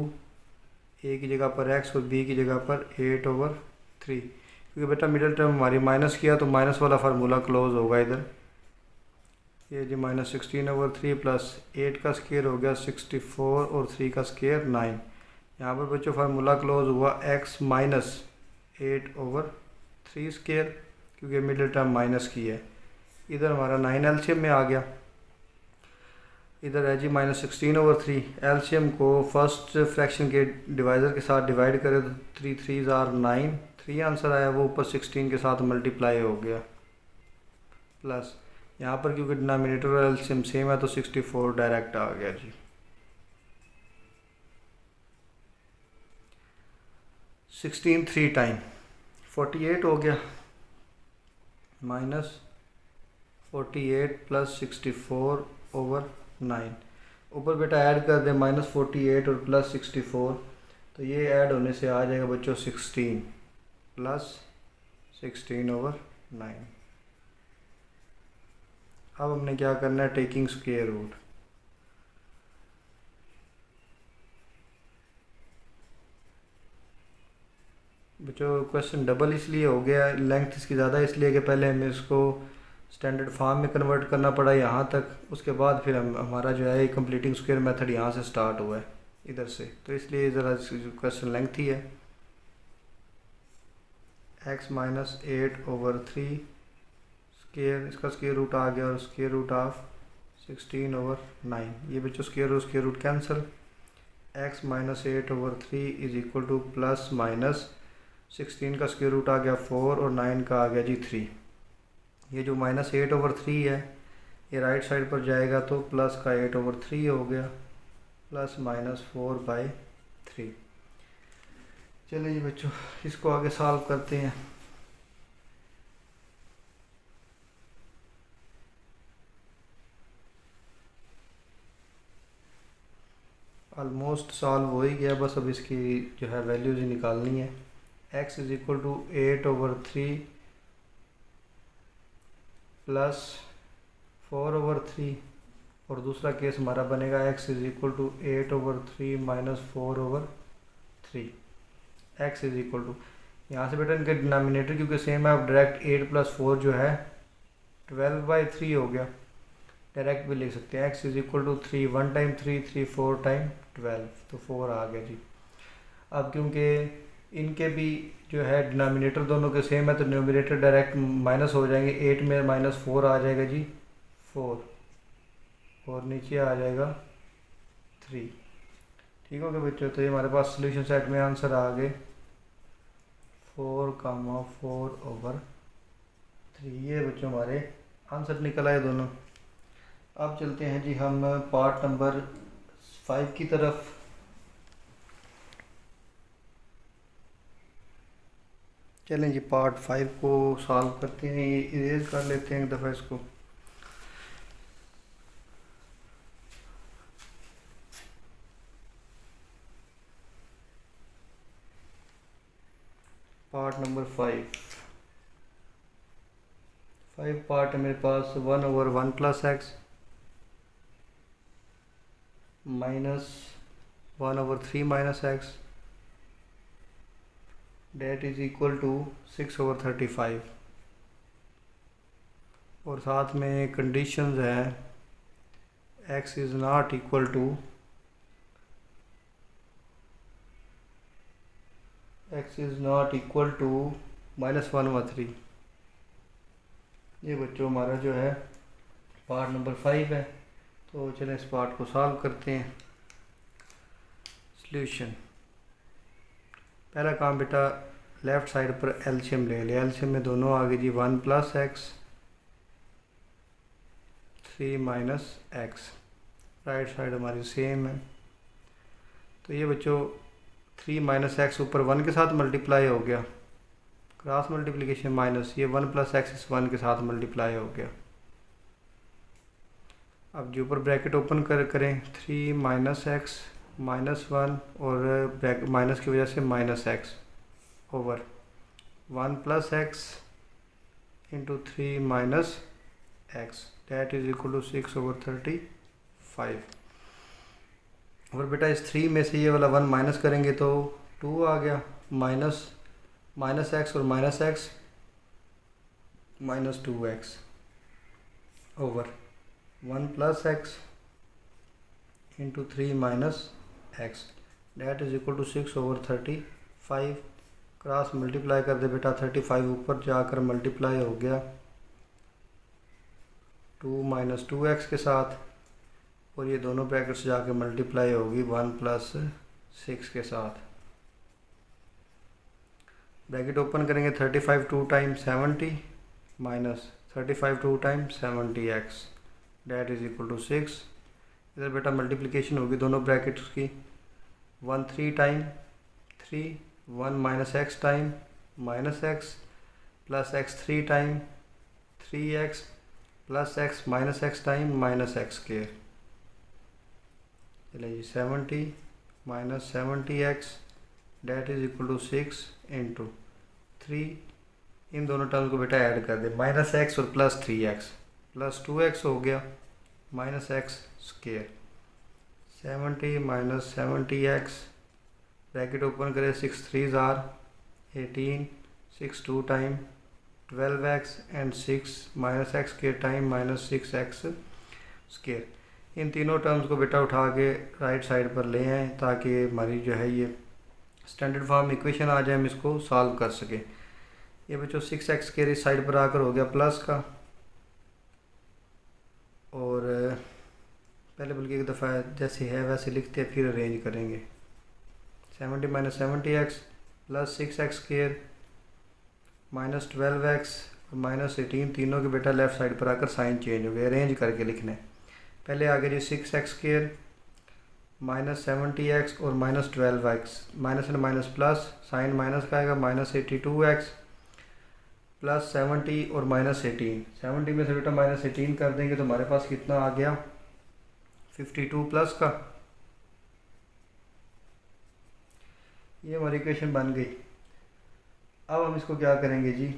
a की जगह पर x और b की जगह पर 8 ओवर 3। क्योंकि बेटा मिडिल टर्म हमारी माइनस किया तो माइनस वाला फार्मूला क्लोज होगा इधर। ये जी माइनस 16 ओवर 3 प्लस 8 का स्क्वायर हो गया 64 और 3 का स्क्वायर 9। यहाँ पर बच्चों फार्मूला क्लोज हुआ x माइनस 8 ओवर 3 स्क्वायर, क्योंकि मिडिल टर्म माइनस की है। इधर हमारा 9 एलसीएम में आ गया, इधर है जी माइनस 16 ओवर 3। एलसीएम को फर्स्ट फ्रैक्शन के डिवाइज़र के साथ डिवाइड करें तो 3 3s आर 9, 3 आंसर आया, वो ऊपर 16 के साथ मल्टीप्लाई हो गया, प्लस यहाँ पर क्योंकि डिनोमिनेटर और एलसीएम सेम है तो 64 डायरेक्ट आ गया जी। 16 3 टाइम 48 हो गया, माइनस 48 प्लस 64 ओवर 9। ऊपर बेटा ऐड कर दें -48 और प्लस 64, तो ये ऐड होने से आ जाएगा बच्चों 16 प्लस 16 ओवर 9। अब हमने क्या करना है, टेकिंग स्क्वायर रूट। बच्चों क्वेश्चन डबल इसलिए हो गया, लेंथ इसकी ज़्यादा इसलिए कि पहले हमें इसको स्टैंडर्ड फॉर्म में कन्वर्ट करना पड़ा यहाँ तक, उसके बाद फिर हमारा जो है कंप्लीटिंग स्क्वायर मेथड यहाँ से स्टार्ट हुआ है इधर से, तो इसलिए ज़रा क्वेश्चन लेंथी है। x माइनस 8 ओवर 3 स्क्वायर, इसका स्क्वायर रूट आ गया और स्क्वायर रूट ऑफ 16 ओवर 9। ये बच्चों square root cancel, x minus 8 over 3 is equal to plus minus 16 का स्क्वायर रूट आ गया 4 और 9 का आ गया जी 3। ये जो माइनस 8 ओवर 3 है ये राइट साइड पर जाएगा तो प्लस का 8 ओवर 3 हो गया, प्लस माइनस 4/3। चलिए बच्चों इसको आगे सॉल्व करते हैं। ऑलमोस्ट सॉल्व हो ही गया, बस अब इसकी जो है वैल्यूज ही निकालनी है। x is equal to 8 over 3 plus 4 over 3, और दूसरा केस हमारा बनेगा x is equal to 8 over 3 minus 4 over 3। x is equal to, यहाँ से बेटा इनके डिनोमिनेटर क्योंकि सेम है, अब डायरेक्ट 8 + 4 जो है 12/3 हो गया। डायरेक्ट भी लिख सकते हैं x = 3, 1 टाइम 3, 3 4 टाइम 12, तो 4 आ गया जी। अब क्योंकि इनके भी जो है डिनोमिनेटर दोनों के सेम है तो न्यूमरेटर डायरेक्ट माइनस हो जाएंगे। 8 में -4 आ जाएगा जी 4, और नीचे आ जाएगा 3। ठीक हो गया बच्चों, तो ये हमारे पास सोल्यूशन सेट में आंसर आ गए 4,4/3। ये बच्चों हमारे आंसर निकल आए दोनों। अब चलते हैं जी हम पार्ट नंबर 5 की तरफ। चलें जी पार्ट 5 को सॉल्व करते हैं। ये इरेज कर लेते हैं एक दफ़ा इसको। पार्ट नंबर 5 पार्ट है मेरे पास 1/1 + x -1/3 - x that is equal to 6/35। और साथ में कंडीशंस हैं x is not equal to -1/3। ये बच्चों हमारा जो है पार्ट नंबर 5 है। तो चलें इस पार्ट को सॉल्व करते हैं। सॉल्यूशन, पहला काम बेटा लेफ़्ट साइड पर एलसीएम ले लिया। एलसीएम में दोनों आ गए जी 1 + x 3 - x। राइट साइड हमारी सेम है, तो ये बच्चों 3 - x ऊपर 1 के साथ मल्टीप्लाई हो गया, क्रॉस मल्टीप्लिकेशन माइनस, ये 1 + x इस 1 के साथ मल्टीप्लाई हो गया। अब जो ऊपर ब्रैकेट ओपन करें 3 - x -1 और माइनस की वजह से -x ओवर 1 + x × 3 - x that is equal to 6/35। और बेटा इस 3 में से ये वाला 1 माइनस करेंगे तो 2 आ गया, माइनस -x और -x -2x over 1 + x × 3 - x that is equal to 6/35। Cross multiply कर दे बेटा, 35 ऊपर जाकर मल्टीप्लाई हो गया 2 - 2x के साथ, और ये दोनों ब्रैकेट्स जाके मल्टीप्लाई होगी 1 + 6 के साथ। ब्रैकेट ओपन करेंगे 35 2 time 70 minus 35 2 time 70x that is equal to 6। इधर बेटा मल्टीप्लिकेशन होगी दोनों ब्रैकेट्स की, 1 3 time 3, 1 - x time -x plus x 3 time 3x plus x -x time -x²। चलिए जी 70 - 70x that is equal to 6 × 3। इन दोनों टर्म्स को बेटा ऐड कर दे, -x और +3x + 2x हो गया -x²। 70 - 70x ब्रैकेट ओपन करें 6 3 = 18, 6 2 time 12x and 6 -x² time -6x²। इन तीनों टर्म्स को बेटा उठा के राइट साइड पर ले आएँ ताकि हमारी जो है ये स्टैंडर्ड फॉर्म इक्वेशन आ जाए, हम इसको सॉल्व कर सकें। ये बच्चों 6x² इस साइड पर आकर हो गया प्लस का, और पहले बल्कि एक दफ़ा जैसे है वैसे लिखते हैं फिर अरेंज करेंगे। 70 - 70x प्लस 6x² -12x -18, तीनों के बेटा लेफ़्ट साइड पर आकर साइन चेंज हो गए, अरेंज करके लिखने। पहले आगे जी 6x² -70x और -12x, minus and minus plus, sign minus का आएगा -82x प्लस 70 और -18। 70 में से बेटा -18 कर देंगे तो हमारे पास कितना आ गया 52 प्लस का। ये हमारी इक्वेशन बन गई। अब हम इसको क्या करेंगे जी,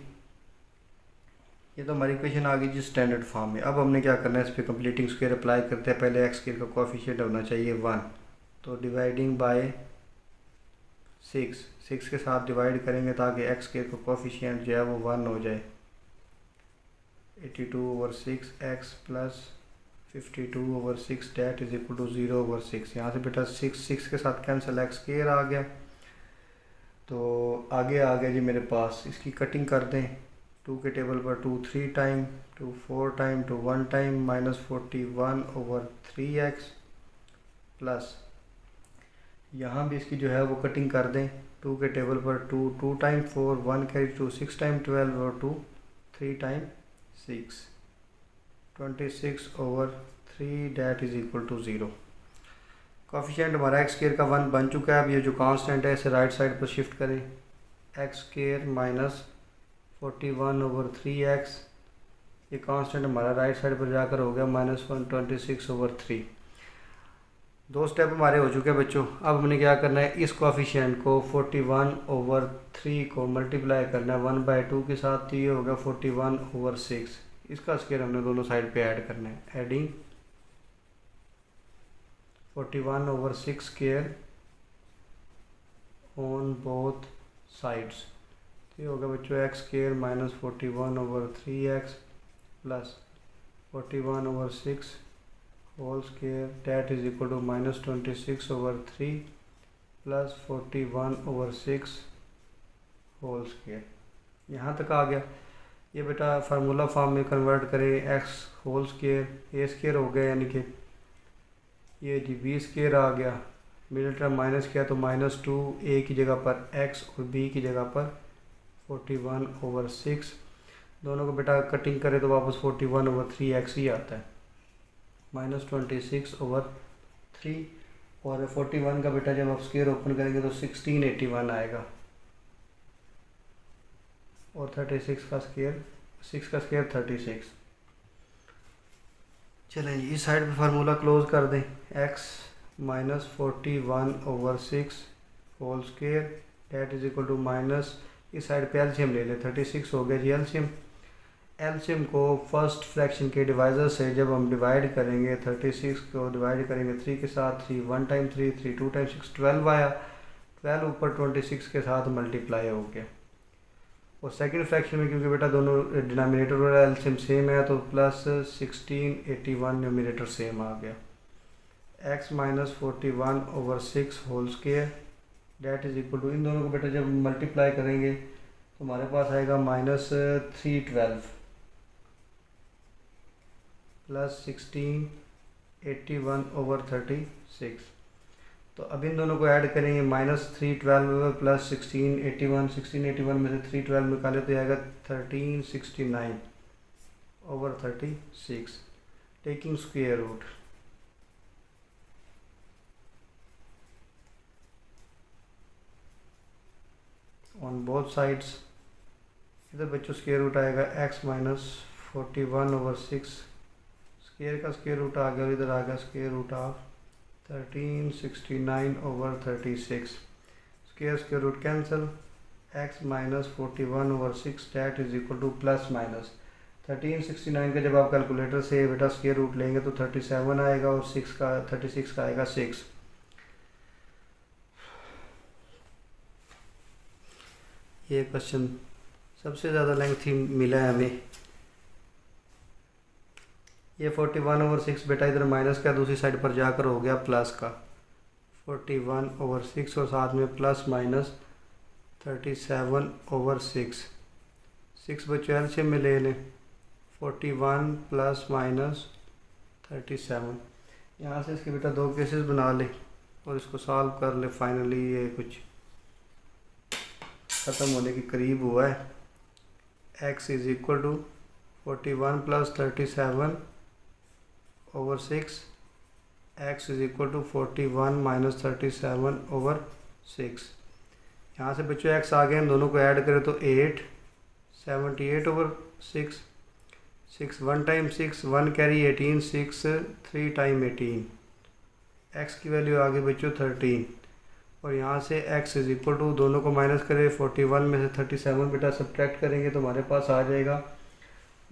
ये तो हमारी इक्वेशन आ गई जी स्टैंडर्ड फॉर्म में। अब हमने क्या करना है, इस पर कंप्लीटिंग स्क्वायर अप्लाई करते हैं। पहले x स्क्वायर का कोएफिशिएंट होना चाहिए 1, तो डिवाइडिंग बाय 6 के साथ डिवाइड करेंगे ताकि एक्स के कोफिशिएंट जो है वो 1 हो जाए। 82/6 x plus 52/6 that is equal to 0/6। यहाँ से बेटा 6 के साथ कैंसिल, एक्स स्क्वायर आ गया। तो आगे आ गया जी मेरे पास, इसकी कटिंग कर दें। 2 के टेबल पर 2 3 time, 2 4 time, 2 1 time, -41/3x plus यहाँ भी इसकी जो है वो कटिंग कर दें। 2 के टेबल पर 2 2 टाइम 4, 1 कैरी 2 6 टाइम 12 और 2 3 time 6, 26/3 that is equal to 0। Coefficient हमारा एक्स स्क्वायर का 1 बन चुका है। अब ये जो कांस्टेंट है इसे राइट साइड पर शिफ्ट करें। एक्स स्क्वायर माइनस 41/3x, ये कांस्टेंट हमारा राइट साइड पर जाकर हो गया -126/3। 2 स्टेप हमारे हो चुके हैं बच्चों। अब हमने क्या करना है, इस कोफिशिएंट को 41/3 को मल्टीप्लाई करना है 1/2 के साथ, तो ये हो गया 41/6। इसका स्क्वायर हमने दोनों साइड पे ऐड करना है। Adding 41/6 square on both sides, तो ये होगा बच्चों x square -41/3x plus 41/6 whole square that is equal to -26/3 plus 41/6 whole square. यहाँ तक आ गया। ये बेटा फार्मूला फॉर्म में कन्वर्ट करें, x whole square A square हो गया, यानी कि ये जी बी स्क्वायर आ गया। मिडिल टर्म माइनस किया तो -2, ए की जगह पर एक्स और बी की जगह पर 41/6। दोनों को बेटा कटिंग करें तो वापस 41/3x ही आता है, -26/3। और 41 का बेटा जब आप स्क्वायर ओपन करेंगे तो 1681 आएगा। और 36 का स्क्वायर 6 का स्क्वायर 36। चलें जी, इस साइड पे फार्मूला क्लोज कर दें। x -41/6 whole square that is equal to minus, इस साइड पे एलसीएम ले लें, 36 हो गया जी एलसीएम। एलसीएम को फर्स्ट फ्रैक्शन के डिवाइज़र से जब हम डिवाइड करेंगे, 36 को डिवाइड करेंगे 3 के साथ, 3 1 टाइम 3, 3 2 टाइम 6, 12 आया। 12 ऊपर 26 के साथ मल्टीप्लाई हो गया। और सेकंड फ्रैक्शन में क्योंकि बेटा दोनों डिनोमिनेटर और एलसीएम सेम है तो प्लस 1681 न्यूमिनेटर सेम आ गया। x -41/6 whole square that is equal to, इन दोनों को बेटा जब मल्टीप्लाई करेंगे तो हमारे पास आएगा -312 प्लस 1681/36। तो अब इन दोनों को ऐड करेंगे, -312 प्लस 1681, 1681 में से 312 निकाले तो आएगा 1369/36 taking square root. On both sides, इधर बच्चों स्क्वायर रूट आएगा x -41/6, स्क्वायर का स्क्वायर रूट आ गया और इधर आ गया square root of 1369/36। Square root cancel, x -41/6 that is equal to plus minus 1369 का जब आप कैलकुलेटर से बेटा स्क्वायर रूट लेंगे तो 37 आएगा और 36 का आएगा 6। ये क्वेश्चन सबसे ज़्यादा लेंथी मिला है हमें। ये 41/6 बेटा इधर माइनस का दूसरी साइड पर जाकर हो गया प्लस का 41/6 और साथ में प्लस माइनस 37/6। 6 बच्चों एलसीएम में ले लें, 41 प्लस माइनस 37। यहाँ से इसके बेटा 2 केसेस बना लें और इसको सॉल्व कर ले। फाइनली ये कुछ ख़त्म होने के करीब हुआ है। x is equal to 41 plus 37/6, x is equal to 41 minus 37/6। यहाँ से बच्चों x आ गए, इन दोनों को ऐड करें तो 8, 78/6, 6 1 टाइम 6, 1 कैरी 18, 6 3 टाइम 18, x की वैल्यू आ गई बच्चों 13। और यहाँ से x इज़ इक्वल टू, दोनों को माइनस करें, 41 में से 37 बेटा सब्ट्रैक्ट करेंगे तो हमारे पास आ जाएगा,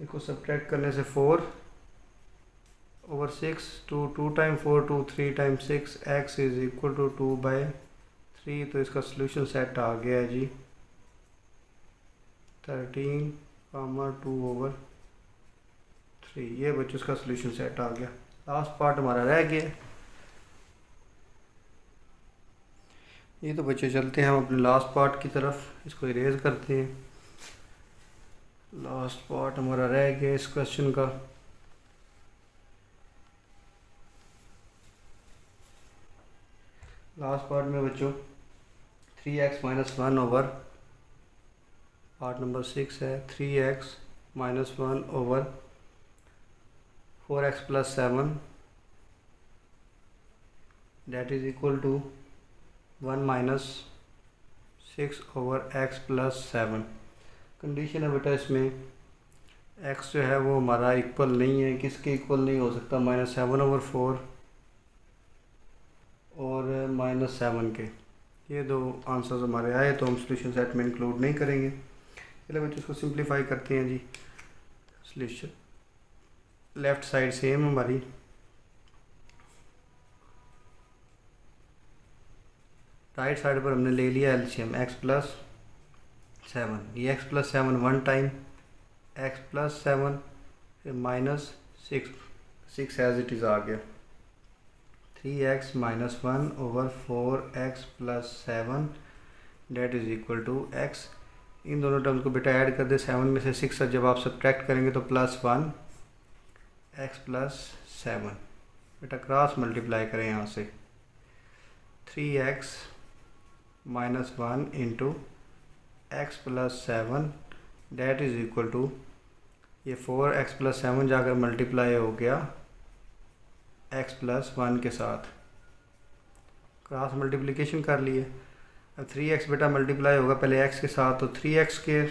इसको सब्ट्रैक्ट करने से 4/6, 2 2 time 4, 2 3 time 6, x is equal to 2/3 3, तो इसका सोल्यूशन सेट आ गया है जी 13,2/3। ये बच्चों इसका सोल्यूशन सेट आ गया। लास्ट पार्ट हमारा रह गया। ये तो बच्चे चलते हैं हम अपने लास्ट पार्ट की तरफ, इसको इरेज करते हैं। लास्ट पार्ट हमारा रह गया इस क्वेश्चन का। लास्ट पार्ट में बच्चों 3x - 1 ओवर, पार्ट नंबर 6 है 3x - 1 over 4x + 7 that is equal to 1 - 6 over x + 7। Condition है बेटा इसमें x जो है वो हमारा इक्वल नहीं है, किसके इक्वल नहीं हो सकता, -7/4 और -7 के। ये दो आंसर्स हमारे आए तो हम सोल्यूशन सेट में इंक्लूड नहीं करेंगे। चलिए बच्चों इसको सिंप्लीफाई करते हैं जी। सोल्यूशन लेफ़्ट साइड सेम हमारी, राइट साइड पर हमने ले लिया एलसीएम x + 7। ये x + 7 वन टाइम, x + 7 फिर -6 एज इट इज़ आ गया। 3x - 1 over 4x + 7 that is equal to x। इन दोनों टर्म्स को बेटा ऐड कर दे, 7 में से 6 जब आप सब्ट्रैक्ट करेंगे तो +1 x + 7। बेटा क्रॉस मल्टीप्लाई करें यहाँ से, 3x - 1 into x + 7 that is equal to, ये 4x + 7 जाकर मल्टीप्लाई हो गया x + 1 के साथ, क्रॉस मल्टीप्लिकेशन कर लिए। अब 3x बेटा मल्टीप्लाई होगा पहले x के साथ तो 3x²,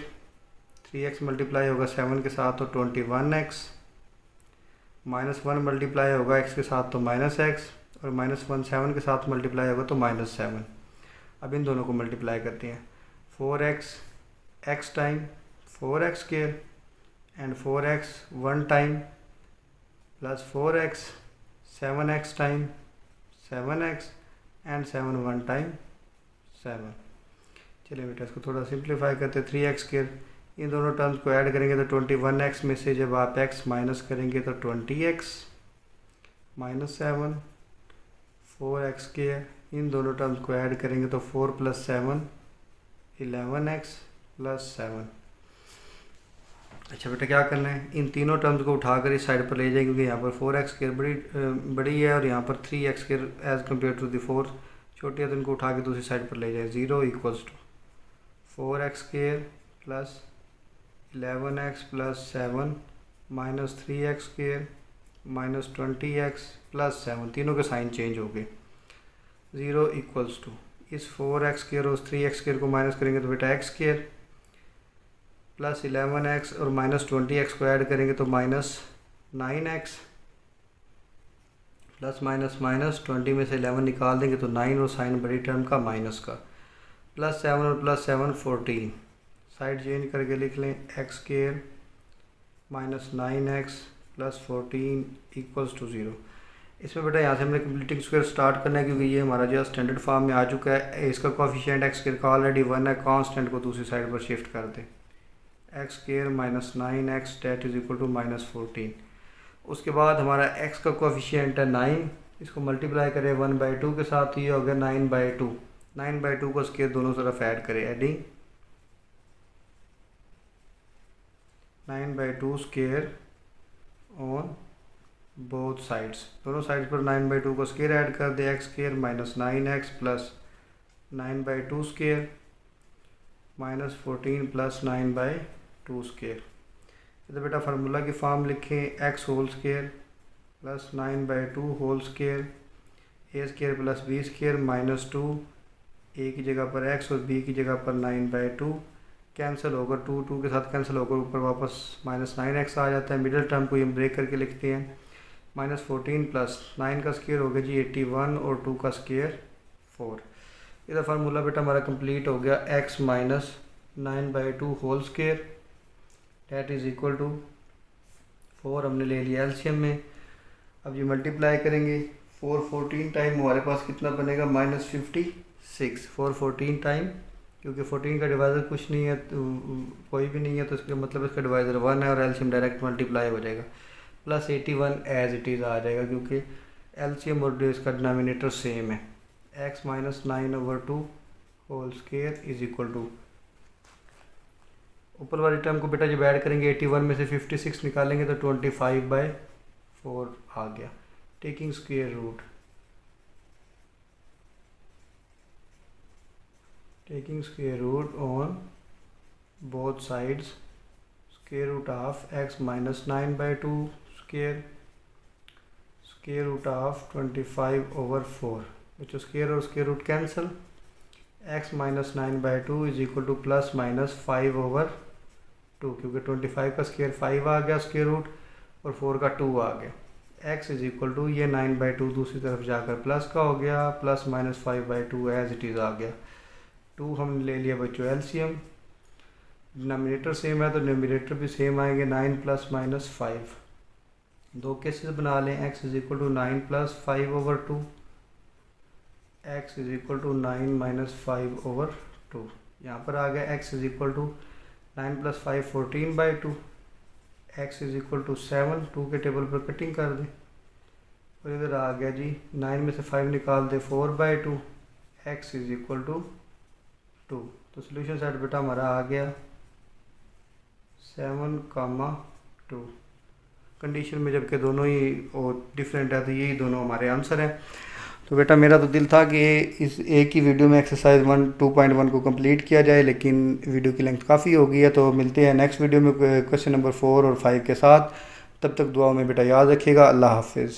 3x मल्टीप्लाई होगा 7 के साथ तो 21x, -1 मल्टीप्लाई होगा x के साथ तो -x, और -1 7 के साथ मल्टीप्लाई होगा तो -7। अब इन दोनों को मल्टीप्लाई करते हैं, 4x x time 4x² and 4x 1 time plus 4x 7x time 7x and 7 1 time 7। चलिए बेटा इसको थोड़ा सिंप्लीफाई करते, 3x², इन दोनों टर्म्स को ऐड करेंगे तो 21x में से जब आप x माइनस करेंगे तो 20x -7, 4x², इन दोनों टर्म्स को ऐड करेंगे तो 4 + 7 11x + 7। अच्छा बेटा क्या करना है, इन तीनों टर्म्स को उठाकर इस साइड पर ले जाएंगे क्योंकि यहाँ पर 4x² बड़ी है और यहाँ पर 3x² as compare to the 4 छोटी है, तो इनको उठा के दूसरी साइड पर ले जाए। 0 = 4x² + 11x + 7 -3x² -20x + 7, तीनों के साइन चेंज हो गए। 0 = इस 4x² और 3x² को माइनस करेंगे तो बेटा x² प्लस 11x और -20x को ऐड करेंगे तो -9x प्लस -20 में से 11 निकाल देंगे तो 9 और साइन बड़ी टर्म का माइनस का, +7 और +7 14, साइड चेंज करके लिख लें x² -9x + 14 = 0। इसमें बेटा यहाँ से हमने कंप्लीटिंग स्क्वायर स्टार्ट करना है क्योंकि ये हमारा जो स्टैंडर्ड फॉर्म में आ चुका है। इसका कोफिशिएंट x² का ऑलरेडी 1 है, कांस्टेंट को दूसरी साइड पर शिफ्ट कर दें, x² -9x date is equal to -14। उसके बाद हमारा x का कोफिशिएंट है 9, इसको मल्टीप्लाई करें 1/2 के साथ, ये हो गया 9/2। 9/2 को स्क्वायर दोनों तरफ ऐड करें, adding 9/2 square on both sides, दोनों साइड्स पर 9/2 को स्क्वायर ऐड कर दे, x² -9x plus 9/2 square -14 plus 9/2 square. तो बेटा फार्मूला की फॉर्म लिखें, x whole square plus 9/2 whole square a² plus b² -2, a की जगह पर x और b की जगह पर 9/2 कैंसिल होकर 2 के साथ कैंसिल होकर ऊपर वापस -9x आ जाता है। मिडिल टर्म को ये ब्रेक करके लिखते हैं, -14 प्लस 9 का स्क्वायर हो गया जी 81 और 2 का स्क्वायर 4। इसका फार्मूला बेटा हमारा कंप्लीट हो गया, x -9/2 whole square that is equal to 4 हमने ले लिया एलसीएम में। अब ये मल्टीप्लाई करेंगे 4 14 टाइम हमारे पास कितना बनेगा, -56 6 4 14 टाइम, क्योंकि 14 का डिवाइज़र कुछ नहीं है तो कोई भी नहीं है, तो इसका मतलब इसका डिवाइज़र 1 है और एलसीएम डायरेक्ट मल्टीप्लाई हो जाएगा, प्लस 81 एज इट इज़ आ जाएगा, क्योंकि एलसीएम और इसका डिनोमिनेटर सेम है। x minus 9/2 whole square is equal to, ऊपर वाली टर्म को बेटा जब ऐड करेंगे 81 में से 56 निकालेंगे तो 25/4 आ गया। Taking square root, taking square root on both sides, square root of x minus 9/2 square, square root of 25/4, which is square और square root cancel, x minus 9/2 is equal to plus minus 5/2, क्योंकि 25 का square 5 आ गया square root और 4 का 2 आ गया। x is equal to ये 9/2 दूसरी तरफ जाकर प्लस का हो गया, plus minus 5/2 as it is आ गया। 2 हमने ले लिया बच्चों एलसीएम, डिनोमिनेटर सेम है तो न्यूमरेटर भी सेम आएंगे, 9 प्लस माइनस 5। दो केसेस बना लें, x is equal to 9 plus 5/2, x is equal to 9 minus 5/2। यहाँ पर आ गया x is equal to 9 plus 5 14/2, x is equal to 7, 2 के टेबल पर कटिंग कर दें और इधर आ गया जी 9 में से 5 निकाल दे 4/2, x इज इक्वल टू 2। तो सोल्यूशन सेट बेटा हमारा आ गया 7,2 कंडीशन में, जबकि दोनों ही डिफरेंट है तो यही दोनों हमारे आंसर हैं। तो बेटा मेरा तो दिल था कि इस एक ही वीडियो में एक्सरसाइज 2.1 को कंप्लीट किया जाए, लेकिन वीडियो की लेंथ काफ़ी हो गई है। तो मिलते हैं नेक्स्ट वीडियो में क्वेश्चन नंबर 4 और 5 के साथ। तब तक दुआओं में बेटा याद रखिएगा। अल्लाह हाफिज़।